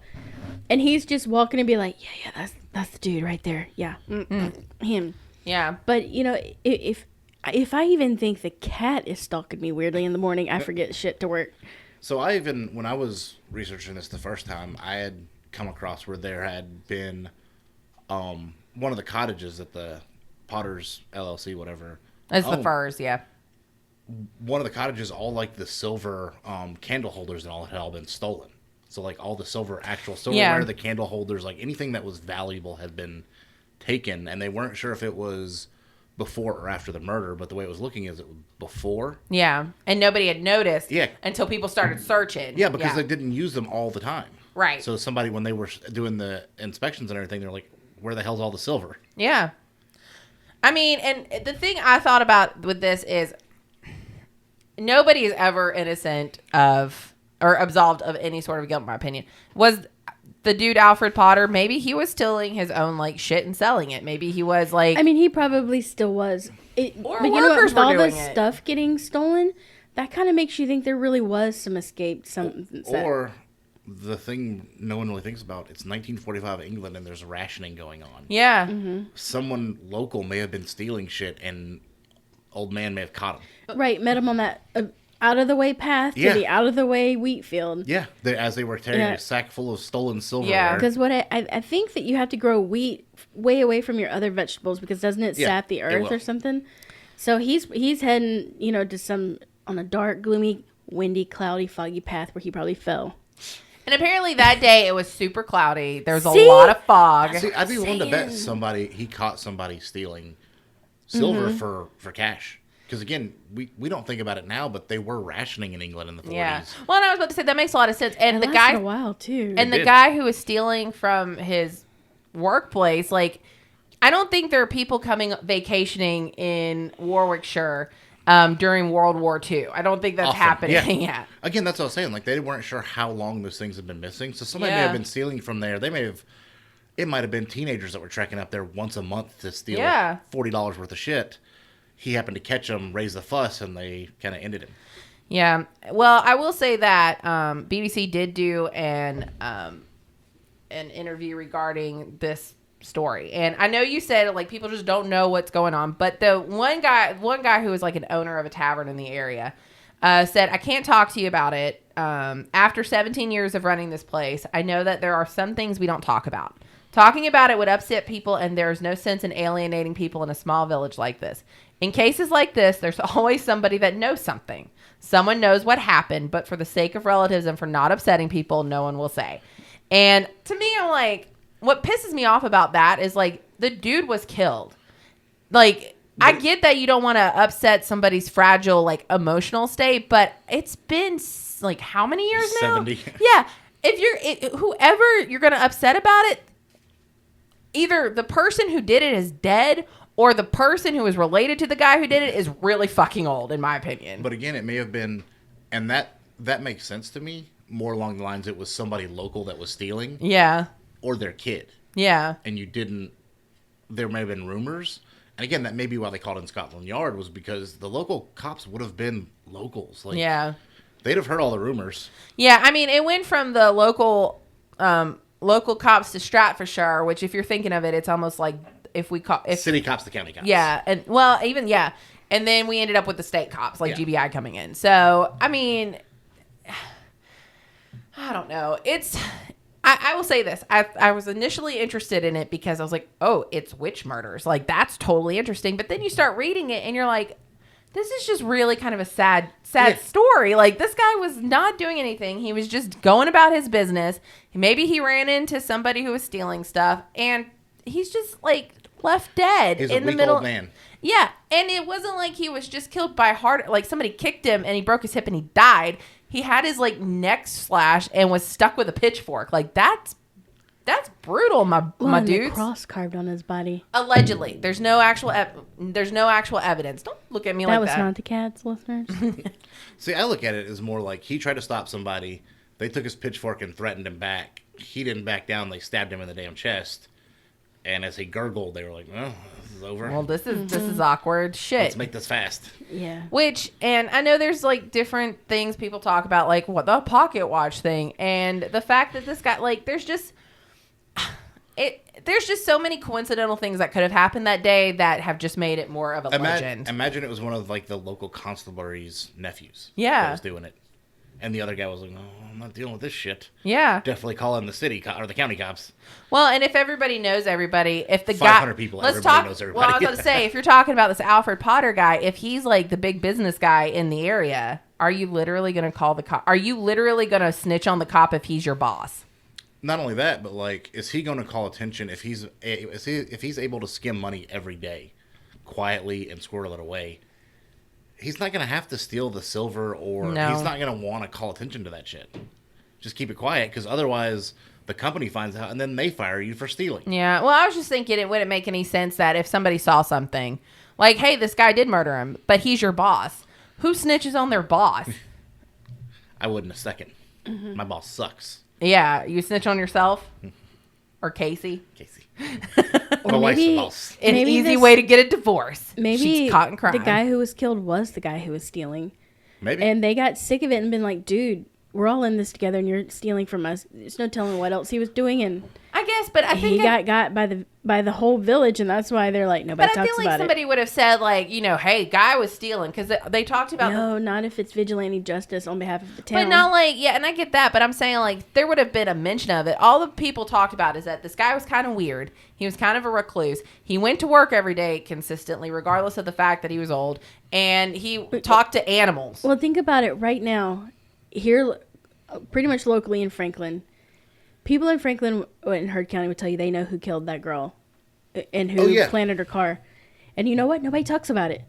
S2: And he's just walking and be like, yeah, that's the dude right there. Yeah, him.
S1: Yeah.
S2: But if I even think the cat is stalking me weirdly in the morning, I forget shit to work.
S3: So when I was researching this the first time, I had come across where there had been one of the cottages at the Potter's LLC, whatever.
S1: It's the furs, yeah.
S3: One of the cottages, all the silver candle holders and all had all been stolen. So all the actual silverware, the candle holders, anything that was valuable had been taken, and they weren't sure if it was before or after the murder, but the way it was looking is it was before.
S1: Yeah, and nobody had noticed
S3: Yeah.
S1: until people started searching.
S3: Yeah, because they didn't use them all the time.
S1: Right.
S3: So somebody, when they were doing the inspections and everything, they're like, where the hell's all the silver?
S1: Yeah. I mean, and the thing I thought about with this is nobody is ever innocent of or absolved of any sort of guilt, in my opinion. Was the dude Alfred Potter, maybe he was stealing his own shit and selling it. Maybe he was
S2: I mean, he probably still was.
S1: Or
S2: but
S1: workers
S2: with all
S1: were
S2: the
S1: doing it.
S2: stuff getting stolen, that kind of makes you think there really was some escaped
S3: Or the thing no one really thinks about, it's 1945 England and there's rationing going on.
S1: Yeah.
S2: Mm-hmm.
S3: Someone local may have been stealing shit and old man may have caught him.
S2: Right, met him on that out of the way path to the out of the way wheat field.
S3: Yeah, as they were carrying a sack full of stolen silverware.
S1: Yeah.
S2: Because what I think that you have to grow wheat way away from your other vegetables because doesn't it sap the earth or something? So he's heading to on a dark, gloomy, windy, cloudy, foggy path where he probably fell.
S1: And apparently that day it was super cloudy. There was a lot of fog.
S3: See, I'd be willing to bet he caught somebody stealing silver for cash. Because again, we don't think about it now, but they were rationing in England in the 40s.
S1: Yeah. Well, and I was about to say that makes a lot of sense. And the
S2: It
S1: guy
S2: lasted a while too.
S1: and the guy who was stealing from his workplace, I don't think there are people coming vacationing in Warwickshire during World War II. I don't think that's happening yet.
S3: Again, that's what I was saying. They weren't sure how long those things had been missing. So somebody may have been stealing from there. It might have been teenagers that were trekking up there once a month to steal $40 worth of shit. He happened to catch them, raise the fuss, and they kind of ended him.
S1: Yeah. Well, I will say that BBC did do an interview regarding this story, and I know you said people just don't know what's going on, but the one guy who was an owner of a tavern in the area said, "I can't talk to you about it. After 17 years of running this place, I know that there are some things we don't talk about. Talking about it would upset people, and there's no sense in alienating people in a small village like this. In cases like this, there's always somebody that knows something. Someone knows what happened, but for the sake of relatives and for not upsetting people, no one will say." And to me, I'm like, what pisses me off about that is the dude was killed. I get that you don't want to upset somebody's fragile emotional state, but it's been how many years now?
S3: 70.
S1: Yeah. If whoever you're going to upset about it, either the person who did it is dead or the person who is related to the guy who did it is really fucking old, in my opinion.
S3: But again, it may have been, and that makes sense to me, more along the lines it was somebody local that was stealing.
S1: Yeah.
S3: Or their kid.
S1: Yeah.
S3: And there may have been rumors. And again, that may be why they called in Scotland Yard, was because the local cops would have been locals.
S1: Yeah.
S3: They'd have heard all the rumors.
S1: Yeah, I mean, it went from the local local cops to Stratfordshire, which if you're thinking of it, it's almost like if
S3: city cops to county cops.
S1: Yeah, and well, even and then we ended up with the state cops, like GBI coming in. So I mean, I don't know. I will say this. I was initially interested in it because I was like, oh, it's witch murders. Like, that's totally interesting. But then you start reading it and you're like, this is just really kind of a sad story. Like, this guy was not doing anything. He was just going about his business. Maybe he ran into somebody who was stealing stuff and he's just like left dead
S3: He's
S1: in
S3: a
S1: the middle.
S3: Old man.
S1: Yeah. And it wasn't like he was just killed by like somebody kicked him and he broke his hip and he died. He had his like neck slashed and was stuck with a pitchfork. Like that's brutal, my dudes.
S2: A cross carved on his body.
S1: Allegedly, there's no actual evidence. Don't look at me like that.
S2: That was not the cat's, listeners.
S3: See, I look at it as more like he tried to stop somebody. They took his pitchfork and threatened him back. He didn't back down. They stabbed him in the damn chest. And as he gurgled, they were like, "Oh, this is over.
S1: Well, this is awkward shit.
S3: Let's make this fast."
S2: Yeah.
S1: And I know there's like different things people talk about, like what the pocket watch thing, and the fact that this guy, like, there's just so many coincidental things that could have happened that day that have just made it more of a legend.
S3: Imagine it was one of like the local constabulary's nephews.
S1: Yeah.
S3: That was doing it. And the other guy was like, "No, I'm not dealing with this shit."
S1: Yeah.
S3: Definitely calling the city or the county cops.
S1: Well, and if everybody knows everybody, if the
S3: 500
S1: guy,
S3: people,
S1: let's
S3: everybody
S1: talk.
S3: knows everybody.
S1: Well, I was going to say, if you're talking about this Alfred Potter guy, if he's like the big business guy in the area, are you literally going to call the cop? Are you literally going to snitch on the cop if he's your boss?
S3: Not only that, but like, is he going to call attention if he's able to skim money every day, quietly and squirrel it away? He's not going to have to steal the silver, or he's not going to want to call attention to that shit. Just keep it quiet, because otherwise the company finds out, and then they fire you for stealing.
S1: Yeah. Well, I was just thinking, it wouldn't make any sense that if somebody saw something, like, hey, this guy did murder him, but he's your boss. Who snitches on their boss?
S3: I wouldn't a second. Mm-hmm. My boss sucks.
S1: Yeah. You snitch on yourself? Or Casey?
S3: My wife's the boss.
S1: An easy way to get a divorce.
S2: Maybe
S1: she's caught in crime.
S2: The guy who was killed was the guy who was stealing.
S3: Maybe.
S2: And they got sick of it and been like, dude, we're all in this together and you're stealing from us. There's no telling what else he was doing. And
S1: I guess, but I think
S2: he got by the whole village, and that's why they're like, nobody talks about it.
S1: But I feel like somebody would have said, like, you know, hey, guy was stealing, because they talked about...
S2: No, not if it's vigilante justice on behalf of the town.
S1: But not like, yeah, and I get that, but I'm saying, like, there would have been a mention of it. All the people talked about is that this guy was kind of weird. He was kind of a recluse. He went to work every day consistently, regardless of the fact that he was old, and he talked to animals.
S2: Well, think about it right now. Here, pretty much locally in Franklin, people in Franklin and Heard County would tell you they know who killed that girl and who planted her car. And you know what? Nobody talks about it.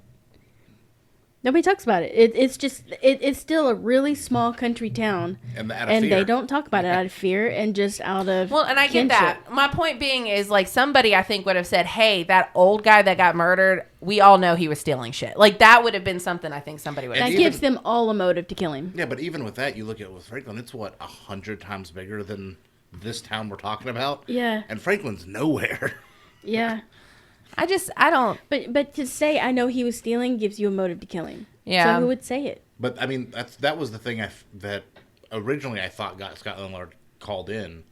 S2: Nobody talks about it. It's still a really small country town.
S3: And
S2: they don't talk about it out of fear and just out of
S1: Well, and I
S2: kinship.
S1: get that. My point being is, like, somebody I think would have said, hey, that old guy that got murdered, we all know he was stealing shit. Like, that would have been something I think somebody would have
S2: That
S1: said.
S2: gives them all a motive to kill him.
S3: Yeah, but even with that, you look at it with Franklin, it's 100 times bigger than this town we're talking about.
S2: Yeah.
S3: And Franklin's nowhere.
S2: Yeah.
S1: I don't...
S2: But to say I know he was stealing gives you a motive to kill him.
S1: Yeah.
S2: So who would say it?
S3: But I mean, that was the thing that originally I thought got Scott Landlord called in,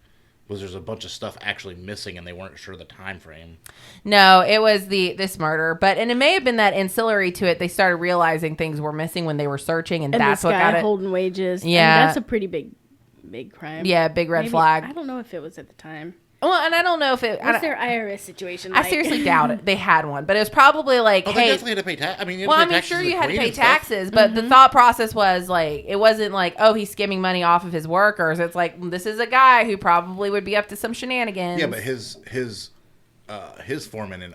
S3: was there's a bunch of stuff actually missing and they weren't sure the time frame.
S1: No, it was this murder, and it may have been that ancillary to it. They started realizing things were missing when they were searching, and that's what got it.
S2: Holding wages.
S1: Yeah,
S2: and that's a pretty big crime.
S1: Yeah, big red flag.
S2: I don't know if it was at the time.
S1: Well, and I don't know if it...
S2: What's their IRS situation
S1: I
S2: like?
S1: seriously doubt it. They had one. But it was probably like,
S3: hey... They definitely had to pay taxes. I mean,
S1: sure you had to pay taxes, but the thought process was, like, it wasn't like, oh, he's skimming money off of his workers. It's like, this is a guy who probably would be up to some shenanigans.
S3: Yeah, but his foreman and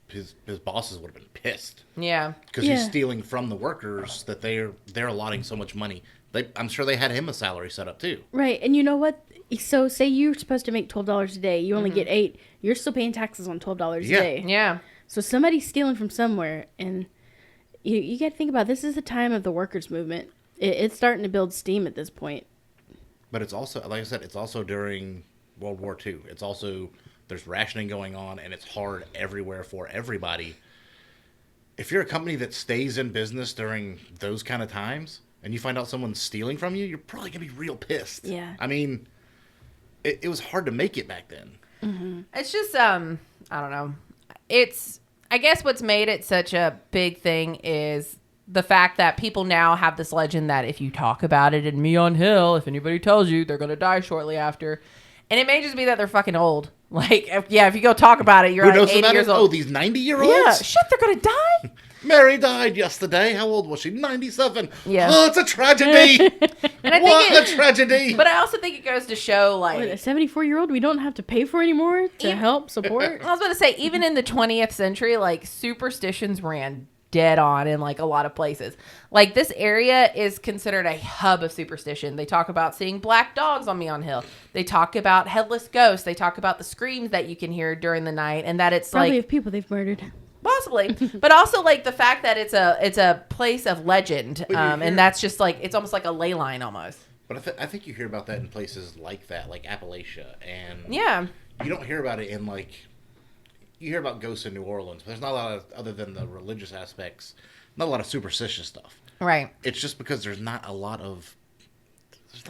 S3: his bosses would have been pissed.
S1: Yeah.
S3: Because he's stealing from the workers that they're allotting so much money. I'm sure they had him a salary set up, too.
S2: Right, and you know what? So say you're supposed to make $12 a day. You only get $8. You're still paying taxes on $12 a day.
S1: Yeah.
S2: So somebody's stealing from somewhere, and you got to think about this is the time of the workers' movement. It's starting to build steam at this point.
S3: But it's also, like I said, it's also during World War II. It's also, there's rationing going on, and it's hard everywhere for everybody. If you're a company that stays in business during those kind of times, and you find out someone's stealing from you, you're probably going to be real pissed.
S2: Yeah.
S3: I mean... it was hard to make it back then.
S2: Mm-hmm.
S1: It's just, I don't know. I guess what's made it such a big thing is the fact that people now have this legend that if you talk about it in Meon Hill, if anybody tells you, they're going to die shortly after. And it may just be that they're fucking old. Like, if you go talk about it, you're like 80 years old.
S3: Oh, these 90-year-olds?
S1: Yeah, shit, they're going to die?
S3: Mary died yesterday. How old was she? 97.
S1: Yeah.
S3: Oh, it's a tragedy.
S1: And
S3: What a tragedy.
S1: But I also think it goes to show, like...
S2: What, a 74-year-old we don't have to pay for anymore to help support?
S1: I was about to say, even in the 20th century, like, superstitions ran dead on in, like, a lot of places. Like, this area is considered a hub of superstition. They talk about seeing black dogs on Meon Hill. They talk about headless ghosts. They talk about the screams that you can hear during the night, and that it's
S2: Probably
S1: like...
S2: of people they've murdered.
S1: Possibly, but also like the fact that it's a place of legend, and that's just like it's almost like a ley line almost.
S3: But I think you hear about that in places like that, like Appalachia, and
S1: Yeah,
S3: you don't hear about it in like you hear about ghosts in New Orleans, but there's not a lot of, other than the religious aspects, not a lot of superstitious stuff.
S1: right.
S3: It's just because there's not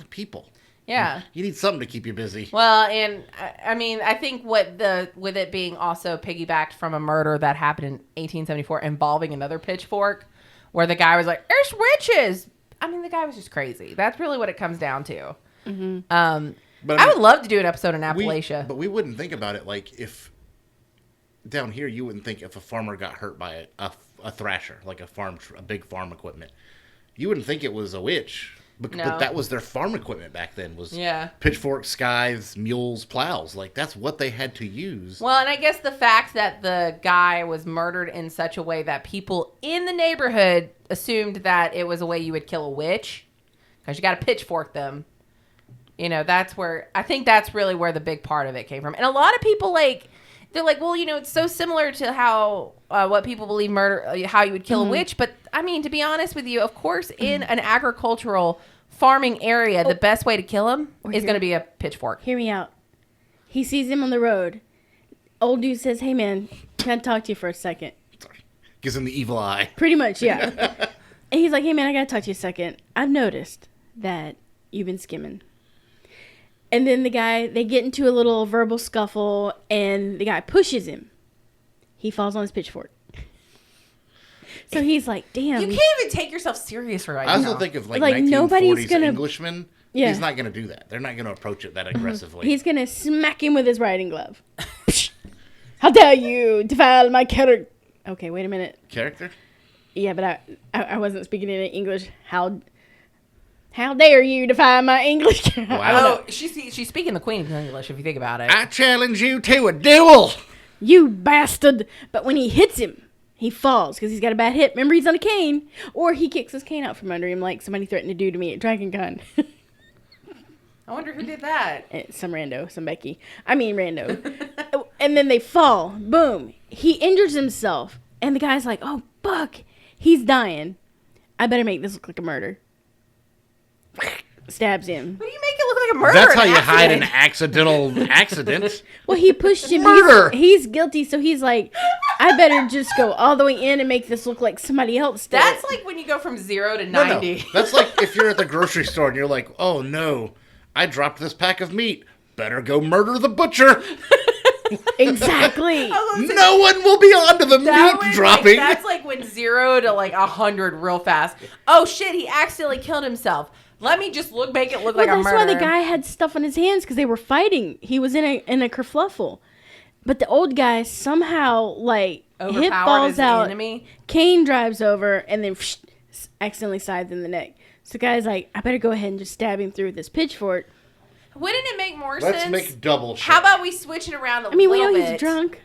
S3: people.
S1: Yeah.
S3: You need something to keep you busy.
S1: Well, and I mean, I think with it being also piggybacked from a murder that happened in 1874 involving another pitchfork, where the guy was like, "There's witches." I mean, the guy was just crazy. That's really what it comes down to.
S2: Mm-hmm.
S3: But
S1: I would love to do an episode in Appalachia.
S3: But we wouldn't think about it like if down here you wouldn't think if a farmer got hurt by a thrasher, like a big farm equipment, you wouldn't think it was a witch. But that was their farm equipment back then, was pitchforks, scythes, mules, plows. Like, that's what they had to use.
S1: Well, and I guess the fact that the guy was murdered in such a way that people in the neighborhood assumed that it was a way you would kill a witch, because you got to pitchfork them. You know, that's really where the big part of it came from. And a lot of people, like, they're like, well, you know, it's so similar to how what people believe how you would kill a witch. But, I mean, to be honest with you, of course, in an agricultural farming area, the best way to kill him is going to be a pitchfork.
S2: Hear me out. He sees him on the road. Old dude says, "Hey, man, can I talk to you for a second?"
S3: Sorry. Gives him the evil eye.
S2: Pretty much, yeah. And he's like, "Hey, man, I got to talk to you a second. I've noticed that you've been skimming." And then they get into a little verbal scuffle, and the guy pushes him. He falls on his pitchfork. So he's like, damn.
S1: You can't even take yourself serious right now.
S3: I also think of like
S2: nobody's
S3: 1940s
S2: gonna...
S3: Englishman.
S2: Yeah.
S3: He's not going to do that. They're not going to approach it that aggressively.
S2: He's going to smack him with his riding glove. How dare you defile my character. Okay, wait a minute.
S3: Character?
S2: Yeah, but I wasn't speaking in English. How dare you defy my English?
S1: Wow. Oh, she's speaking the Queen's English, if you think about it.
S3: I challenge you to a duel.
S2: You bastard. But when he hits him, he falls because he's got a bad hip. Remember, he's on a cane. Or he kicks his cane out from under him like somebody threatened to do to me at Dragon Con.
S1: I wonder who did that.
S2: Some rando. Some Becky. I mean rando. And then they fall. Boom. He injures himself. And the guy's like, oh, Buck. He's dying. I better make this look like a murder. Stabs him.
S1: What do you make it look like a murder?
S3: That's how you hide an accidental accident.
S2: Well, he pushed him.
S3: Murder.
S2: He's guilty, so he's like, I better just go all the way in and make this look like somebody else did.
S1: That's like when you go from 0 to 90.
S3: No. That's like if you're at the grocery store and you're like, oh no, I dropped this pack of meat. Better go murder the butcher.
S2: Exactly.
S3: No one will be onto the meat dropping.
S1: That's like when 0 to like 100 real fast. Oh shit, he accidentally killed himself. Let me just make it look like a murder.
S2: That's why the guy had stuff on his hands, because they were fighting. He was in a kerfluffle. But the old guy somehow, like, hip falls out.
S1: Enemy.
S2: Cane drives over and then accidentally scythes in the neck. So the guy's like, I better go ahead and just stab him through with this pitchfork.
S1: Wouldn't it make more sense?
S3: Let's make double shit.
S1: How about we switch it around a little bit?
S2: We know he's drunk.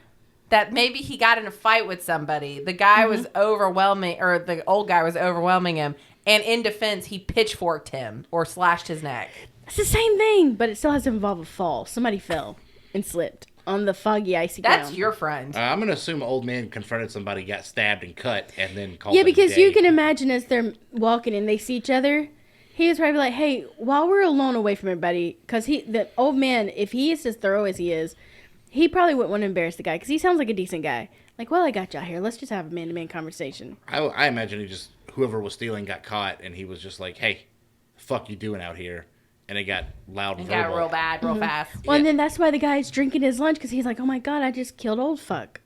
S1: That maybe he got in a fight with somebody. The guy was overwhelming, or the old guy was overwhelming him. And in defense, he pitchforked him or slashed his neck.
S2: It's the same thing, but it still has to involve a fall. Somebody fell and slipped on the foggy, icy ground.
S1: That's your friend.
S3: I'm going to assume an old man confronted somebody, got stabbed and cut, and then called
S2: Yeah,
S3: it
S2: because
S3: a day.
S2: you can imagine as they're walking and they see each other, he was probably like, hey, while we're alone away from everybody, because the old man, if he is as thorough as he is, he probably wouldn't want to embarrass the guy, because he sounds like a decent guy. Like, well, I got y'all here. Let's just have a man-to-man conversation.
S3: I imagine whoever was stealing got caught, and he was just like, hey, the fuck you doing out here? and it got loud.
S1: It
S3: verbal.
S1: got real bad, real fast.
S2: Well, and then that's why the guy's drinking his lunch because he's like, oh my God, I just killed old fuck.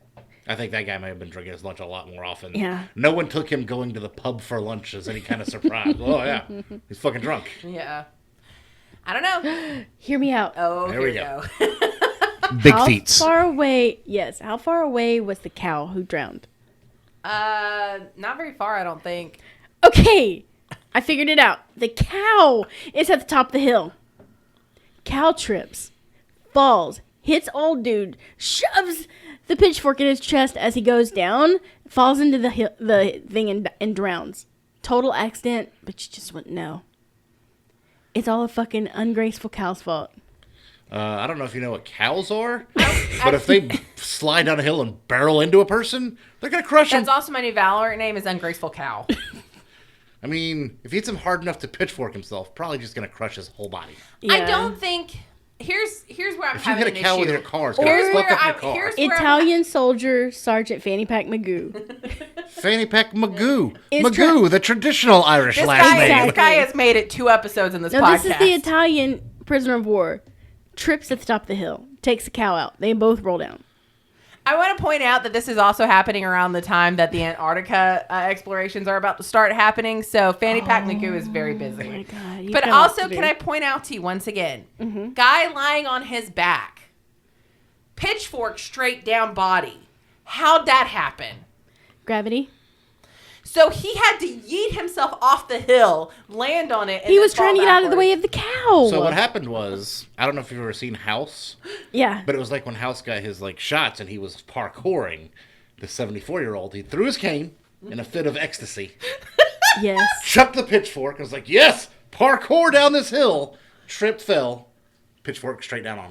S3: I think that guy may have been drinking his lunch a lot more often.
S2: Yeah.
S3: No one took him going to the pub for lunch as any kind of surprise. Oh, yeah. He's fucking drunk.
S1: Yeah. I don't know.
S2: Hear me out.
S1: Oh,
S3: There
S1: here
S3: we
S1: we
S3: go.
S1: go.
S3: Big
S2: How
S3: feet.
S2: far away? Yes. How far away was the cow who drowned?
S1: Not very far, I don't think.
S2: Okay, I figured it out. The cow is at the top of the hill. Cow trips, falls, hits old dude, shoves the pitchfork in his chest as he goes down, falls into the thing and drowns. Total accident, but you just wouldn't know. It's all a fucking ungraceful cow's fault.
S3: I don't know if you know what cows are, but if they slide down a hill and barrel into a person, they're going to crush them.
S1: That's also my new Valorant name is Ungraceful Cow.
S3: I mean, if he hits him hard enough to pitchfork himself, probably just going to crush his whole body.
S1: I
S2: Yeah.
S1: don't think... Here's where I'm
S3: If you
S1: having
S3: hit a
S1: an
S3: cow
S1: issue.
S3: with your car, it's
S1: Here's
S3: going to
S1: where
S3: fuck up
S1: I'm...
S3: your car.
S1: Here's where
S2: Italian soldier Sergeant Fanny Pack Magoo.
S3: Fanny Pack Magoo.
S2: Is
S3: Magoo, the traditional Irish
S1: This
S3: last name.
S1: guy has made it 2 episodes in this
S2: No,
S1: podcast.
S2: this is the Italian prisoner of war. Trips at the top of the hill, takes the cow out. They both roll down.
S1: I want to point out that this is also happening around the time that the Antarctica explorations are about to start happening. So Fanny Pack Magoo is very busy.
S2: Oh my God, you've
S1: But
S2: got a lot
S1: also,
S2: to do.
S1: can I point out to you once again, guy lying on his back, pitchfork straight down body. How'd that happen?
S2: Gravity.
S1: So he had to yeet himself off the hill, land on it, and
S2: He
S1: then
S2: was trying to
S1: fall
S2: get out of the
S1: backwards.
S2: way of the cow.
S3: So what happened was, I don't know if you've ever seen House,
S2: Yeah.
S3: but it was like when House got his like shots and he was parkouring. The 74-year-old, he threw his cane in a fit of ecstasy,
S2: Yes.
S3: chucked the pitchfork, and was like, "Yes, parkour down this hill." Tripped, fell, pitchfork straight down on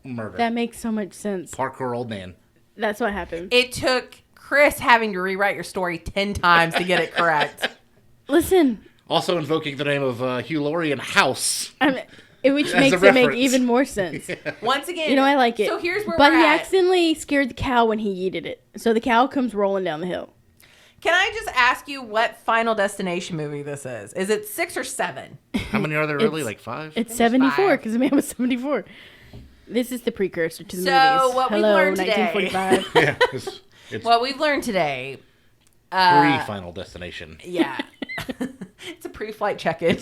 S3: him. Murder.
S2: That makes so much sense.
S3: Parkour old man.
S2: That's what happened.
S1: It took Chris having to rewrite your story 10 times to get it correct.
S2: Listen,
S3: Also invoking the name of Hugh Laurie and House.
S2: which
S3: As
S2: makes
S3: a
S2: it make
S3: reference.
S2: even more sense.
S1: Once again,
S2: You know, I like it.
S1: So here's where
S2: but
S1: we're
S2: he
S1: at.
S2: accidentally scared the cow when he yeeted it. So the cow comes rolling down the hill.
S1: Can I just ask you what Final Destination movie this is? Is it 6 or 7?
S3: How many are there really?
S2: It's-
S3: Like 5?
S2: It's
S1: Finished
S2: 74
S1: 5.
S2: because the man was 74. This is the precursor to the
S1: So,
S2: movies.
S1: what we
S2: Hello,
S1: learned today-
S2: 1945.
S3: Yeah. It's
S1: What we've learned today.
S3: pre-Final Destination.
S1: Yeah. It's a pre-flight check-in.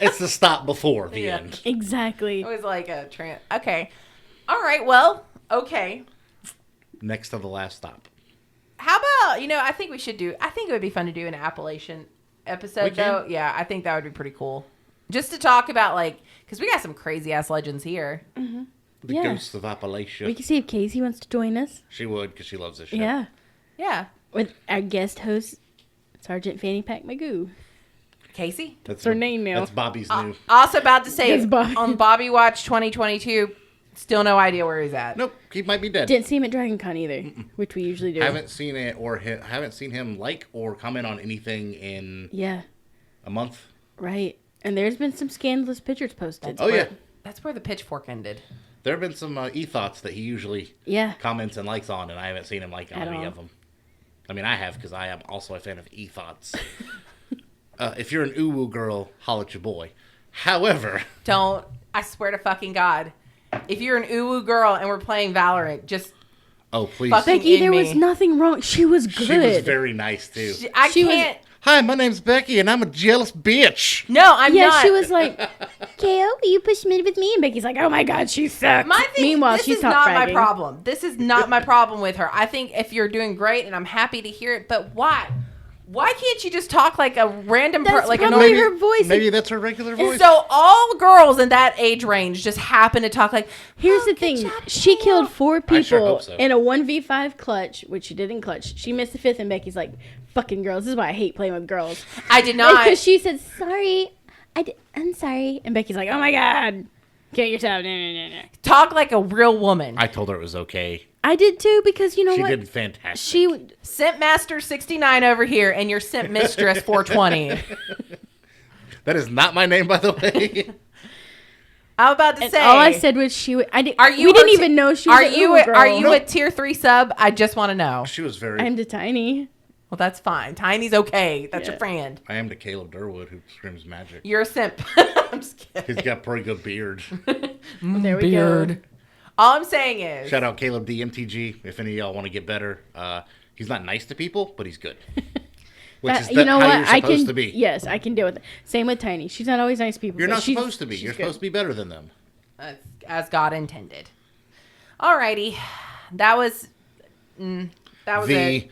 S3: It's the stop before the
S1: Yeah.
S3: end.
S2: Exactly.
S1: It was like a Okay. All right. Well, okay.
S3: Next to the last stop.
S1: How about, I think we should I think it would be fun to do an Appalachian episode,
S3: We can.
S1: though. Yeah, I think that would be pretty cool. Just to talk about, because we got some crazy-ass legends here.
S3: The
S2: Yeah.
S3: Ghosts of Appalachia.
S2: We can see if Casey wants to join us.
S3: She would, because she loves this show.
S2: Yeah.
S1: Yeah.
S2: With our guest host, Sergeant Fanny Pack Magoo.
S1: Casey?
S3: That's
S2: her name now.
S3: That's Bobby's new.
S1: Also about to say,
S2: Yes, Bobby.
S1: on Bobby Watch 2022, still no idea where he's at.
S3: Nope, he might be dead.
S2: Didn't see him at Dragon Con either, which we usually do.
S3: Haven't seen it haven't seen him like or comment on anything in
S2: Yeah,
S3: a month.
S2: right. And there's been some scandalous pictures posted.
S3: Oh yeah,
S1: That's where the pitchfork ended.
S3: there have been some e-thoughts that he usually
S2: Yeah.
S3: comments and likes on, and I haven't seen him like on
S2: At
S3: any
S2: all.
S3: of them. I mean, I have because I am also a fan of e-thoughts. If you're an uwu girl, holla at your boy. However,
S1: I swear to fucking God, if you're an uwu girl and we're playing Valorant, just
S3: oh please,
S1: Fuck
S2: Becky,
S1: in
S2: there
S1: me.
S2: was nothing wrong. She was good.
S3: she was very nice too.
S1: I
S2: She was-
S1: can't.
S3: Hi, my name's Becky, and I'm a jealous bitch.
S1: No, I'm
S2: yeah,
S1: not.
S2: she was like, KO, will you push mid with me? And Becky's like, oh my God, she sucks.
S1: My thing,
S2: Meanwhile,
S1: this
S2: she's
S1: is
S2: top
S1: not my
S2: fragging.
S1: problem. This is not my problem with her. I think if you're doing great, and I'm happy to hear it, but why? Why can't you just talk like a random
S2: That's
S1: like a
S2: probably
S1: normal?
S2: her voice.
S3: Maybe that's her regular voice.
S1: So all girls in that age range just happen to talk like.
S2: Here's
S1: "Oh,
S2: the
S1: good
S2: thing.
S1: job,
S2: She
S1: Kayla."
S2: killed 4
S3: I sure
S2: people
S3: hope so.
S2: in a 1v5 clutch, which she did in clutch. She missed the 5th, and Becky's like, fucking girls. This is why I hate playing with girls.
S1: I did not.
S2: Because she said, sorry. I'm sorry. And Becky's like, oh my God. Get yourself. No.
S1: Talk like a real woman.
S3: I told her it was okay.
S2: I did too, because you know
S3: She
S2: what?
S3: did fantastic.
S2: She
S1: Simp Master 69 over here, and your Simp Mistress 420.
S3: That is not my name, by the way.
S1: I'm about to
S2: and
S1: say.
S2: all I said was she would. I did.
S1: Are you?
S2: We didn't
S1: a
S2: even know she was.
S1: Are
S2: a
S1: you?
S2: Uber girl.
S1: Are you a
S3: Nope.
S1: tier 3 sub? I just want to know.
S3: She was very.
S2: I'm the tiny.
S1: Well, that's fine. Tiny's okay. That's
S2: Yeah.
S1: your friend.
S3: I am to Caleb Durwood, who screams magic.
S1: You're a simp. I'm just kidding.
S3: He's got a pretty good beard.
S2: There we go.
S1: All I'm saying is...
S3: Shout out Caleb DMTG. If any of y'all want to get better. He's not nice to people, but he's good. Which is
S2: you know
S3: how
S2: what?
S3: you're supposed to be.
S2: Yes, I can deal with it. Same with Tiny. She's not always nice to people.
S3: You're
S2: but
S3: not supposed to be. You're
S2: good.
S3: supposed to be better than them.
S1: As God intended. Alrighty. That was
S3: the
S1: it.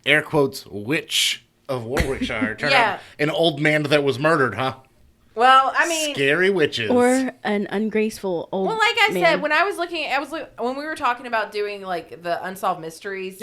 S3: air quotes witch of Warwickshire turned
S1: Yeah.
S3: out an old man that was murdered, huh?
S1: Well, I mean...
S3: Scary witches.
S2: Or an ungraceful old
S1: Well, like I
S2: man.
S1: said, when I was looking, when we were talking about doing like the Unsolved Mysteries,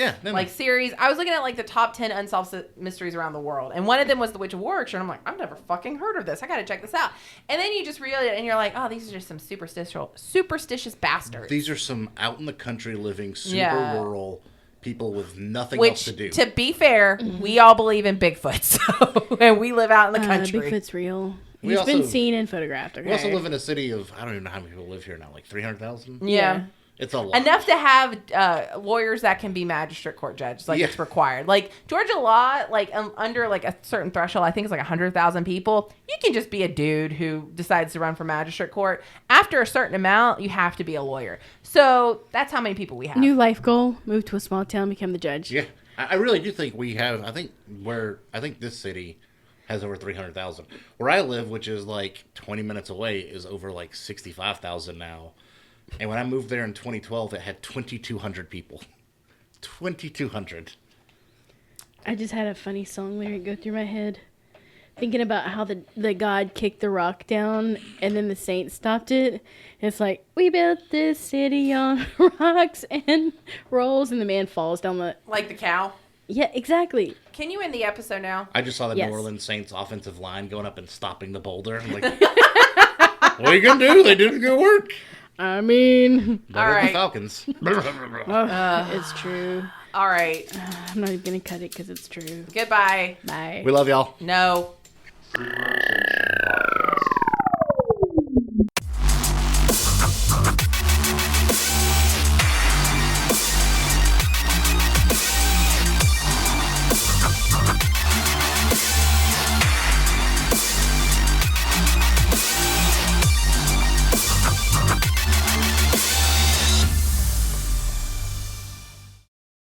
S1: series, I was looking at like the top 10 unsolved mysteries around the world, and one of them was the Witch of Warwickshire. And I'm like, I've never fucking heard of this. I got to check this out. And then you just read it, and you're like, oh, these are just some superstitious bastards.
S3: These are some out in the country living, super rural people with nothing else to do.
S1: To be fair, we all believe in Bigfoot, so and we live out in the country.
S2: Bigfoot's real. He's been seen and photographed. Okay?
S3: We also live in a city of, I don't even know how many people live here now, like 300,000?
S1: Yeah.
S3: It's a lot.
S1: Enough to have lawyers that can be magistrate court judges. Like, it's required. Like, Georgia law, like, under, like, a certain threshold, I think it's like 100,000 people, you can just be a dude who decides to run for magistrate court. After a certain amount, you have to be a lawyer. So, that's how many people we have.
S2: New life goal, move to a small town, become the judge.
S3: Yeah. I really do think we have, I think this city has over 300,000. Where I live, which is like 20 minutes away, is over like 65,000 now. And when I moved there in 2012, it had 2,200 people. 2,200.
S2: I just had a funny song lyric go through my head. Thinking about how the God kicked the rock down and then the saints stopped it. It's like, we built this city on rocks and rolls, and the man falls down the...
S1: Like the cow?
S2: Yeah, exactly.
S1: Can you end the episode now?
S3: I just saw the New Orleans Saints offensive line going up and stopping the boulder. I'm like, what are you going to do? They did good work.
S2: I mean...
S3: Better than the Falcons.
S2: It's true.
S1: All right.
S2: I'm not even going to cut it because it's true.
S1: Goodbye.
S2: Bye.
S3: We love y'all.
S1: No.
S4: TheFreeRotation.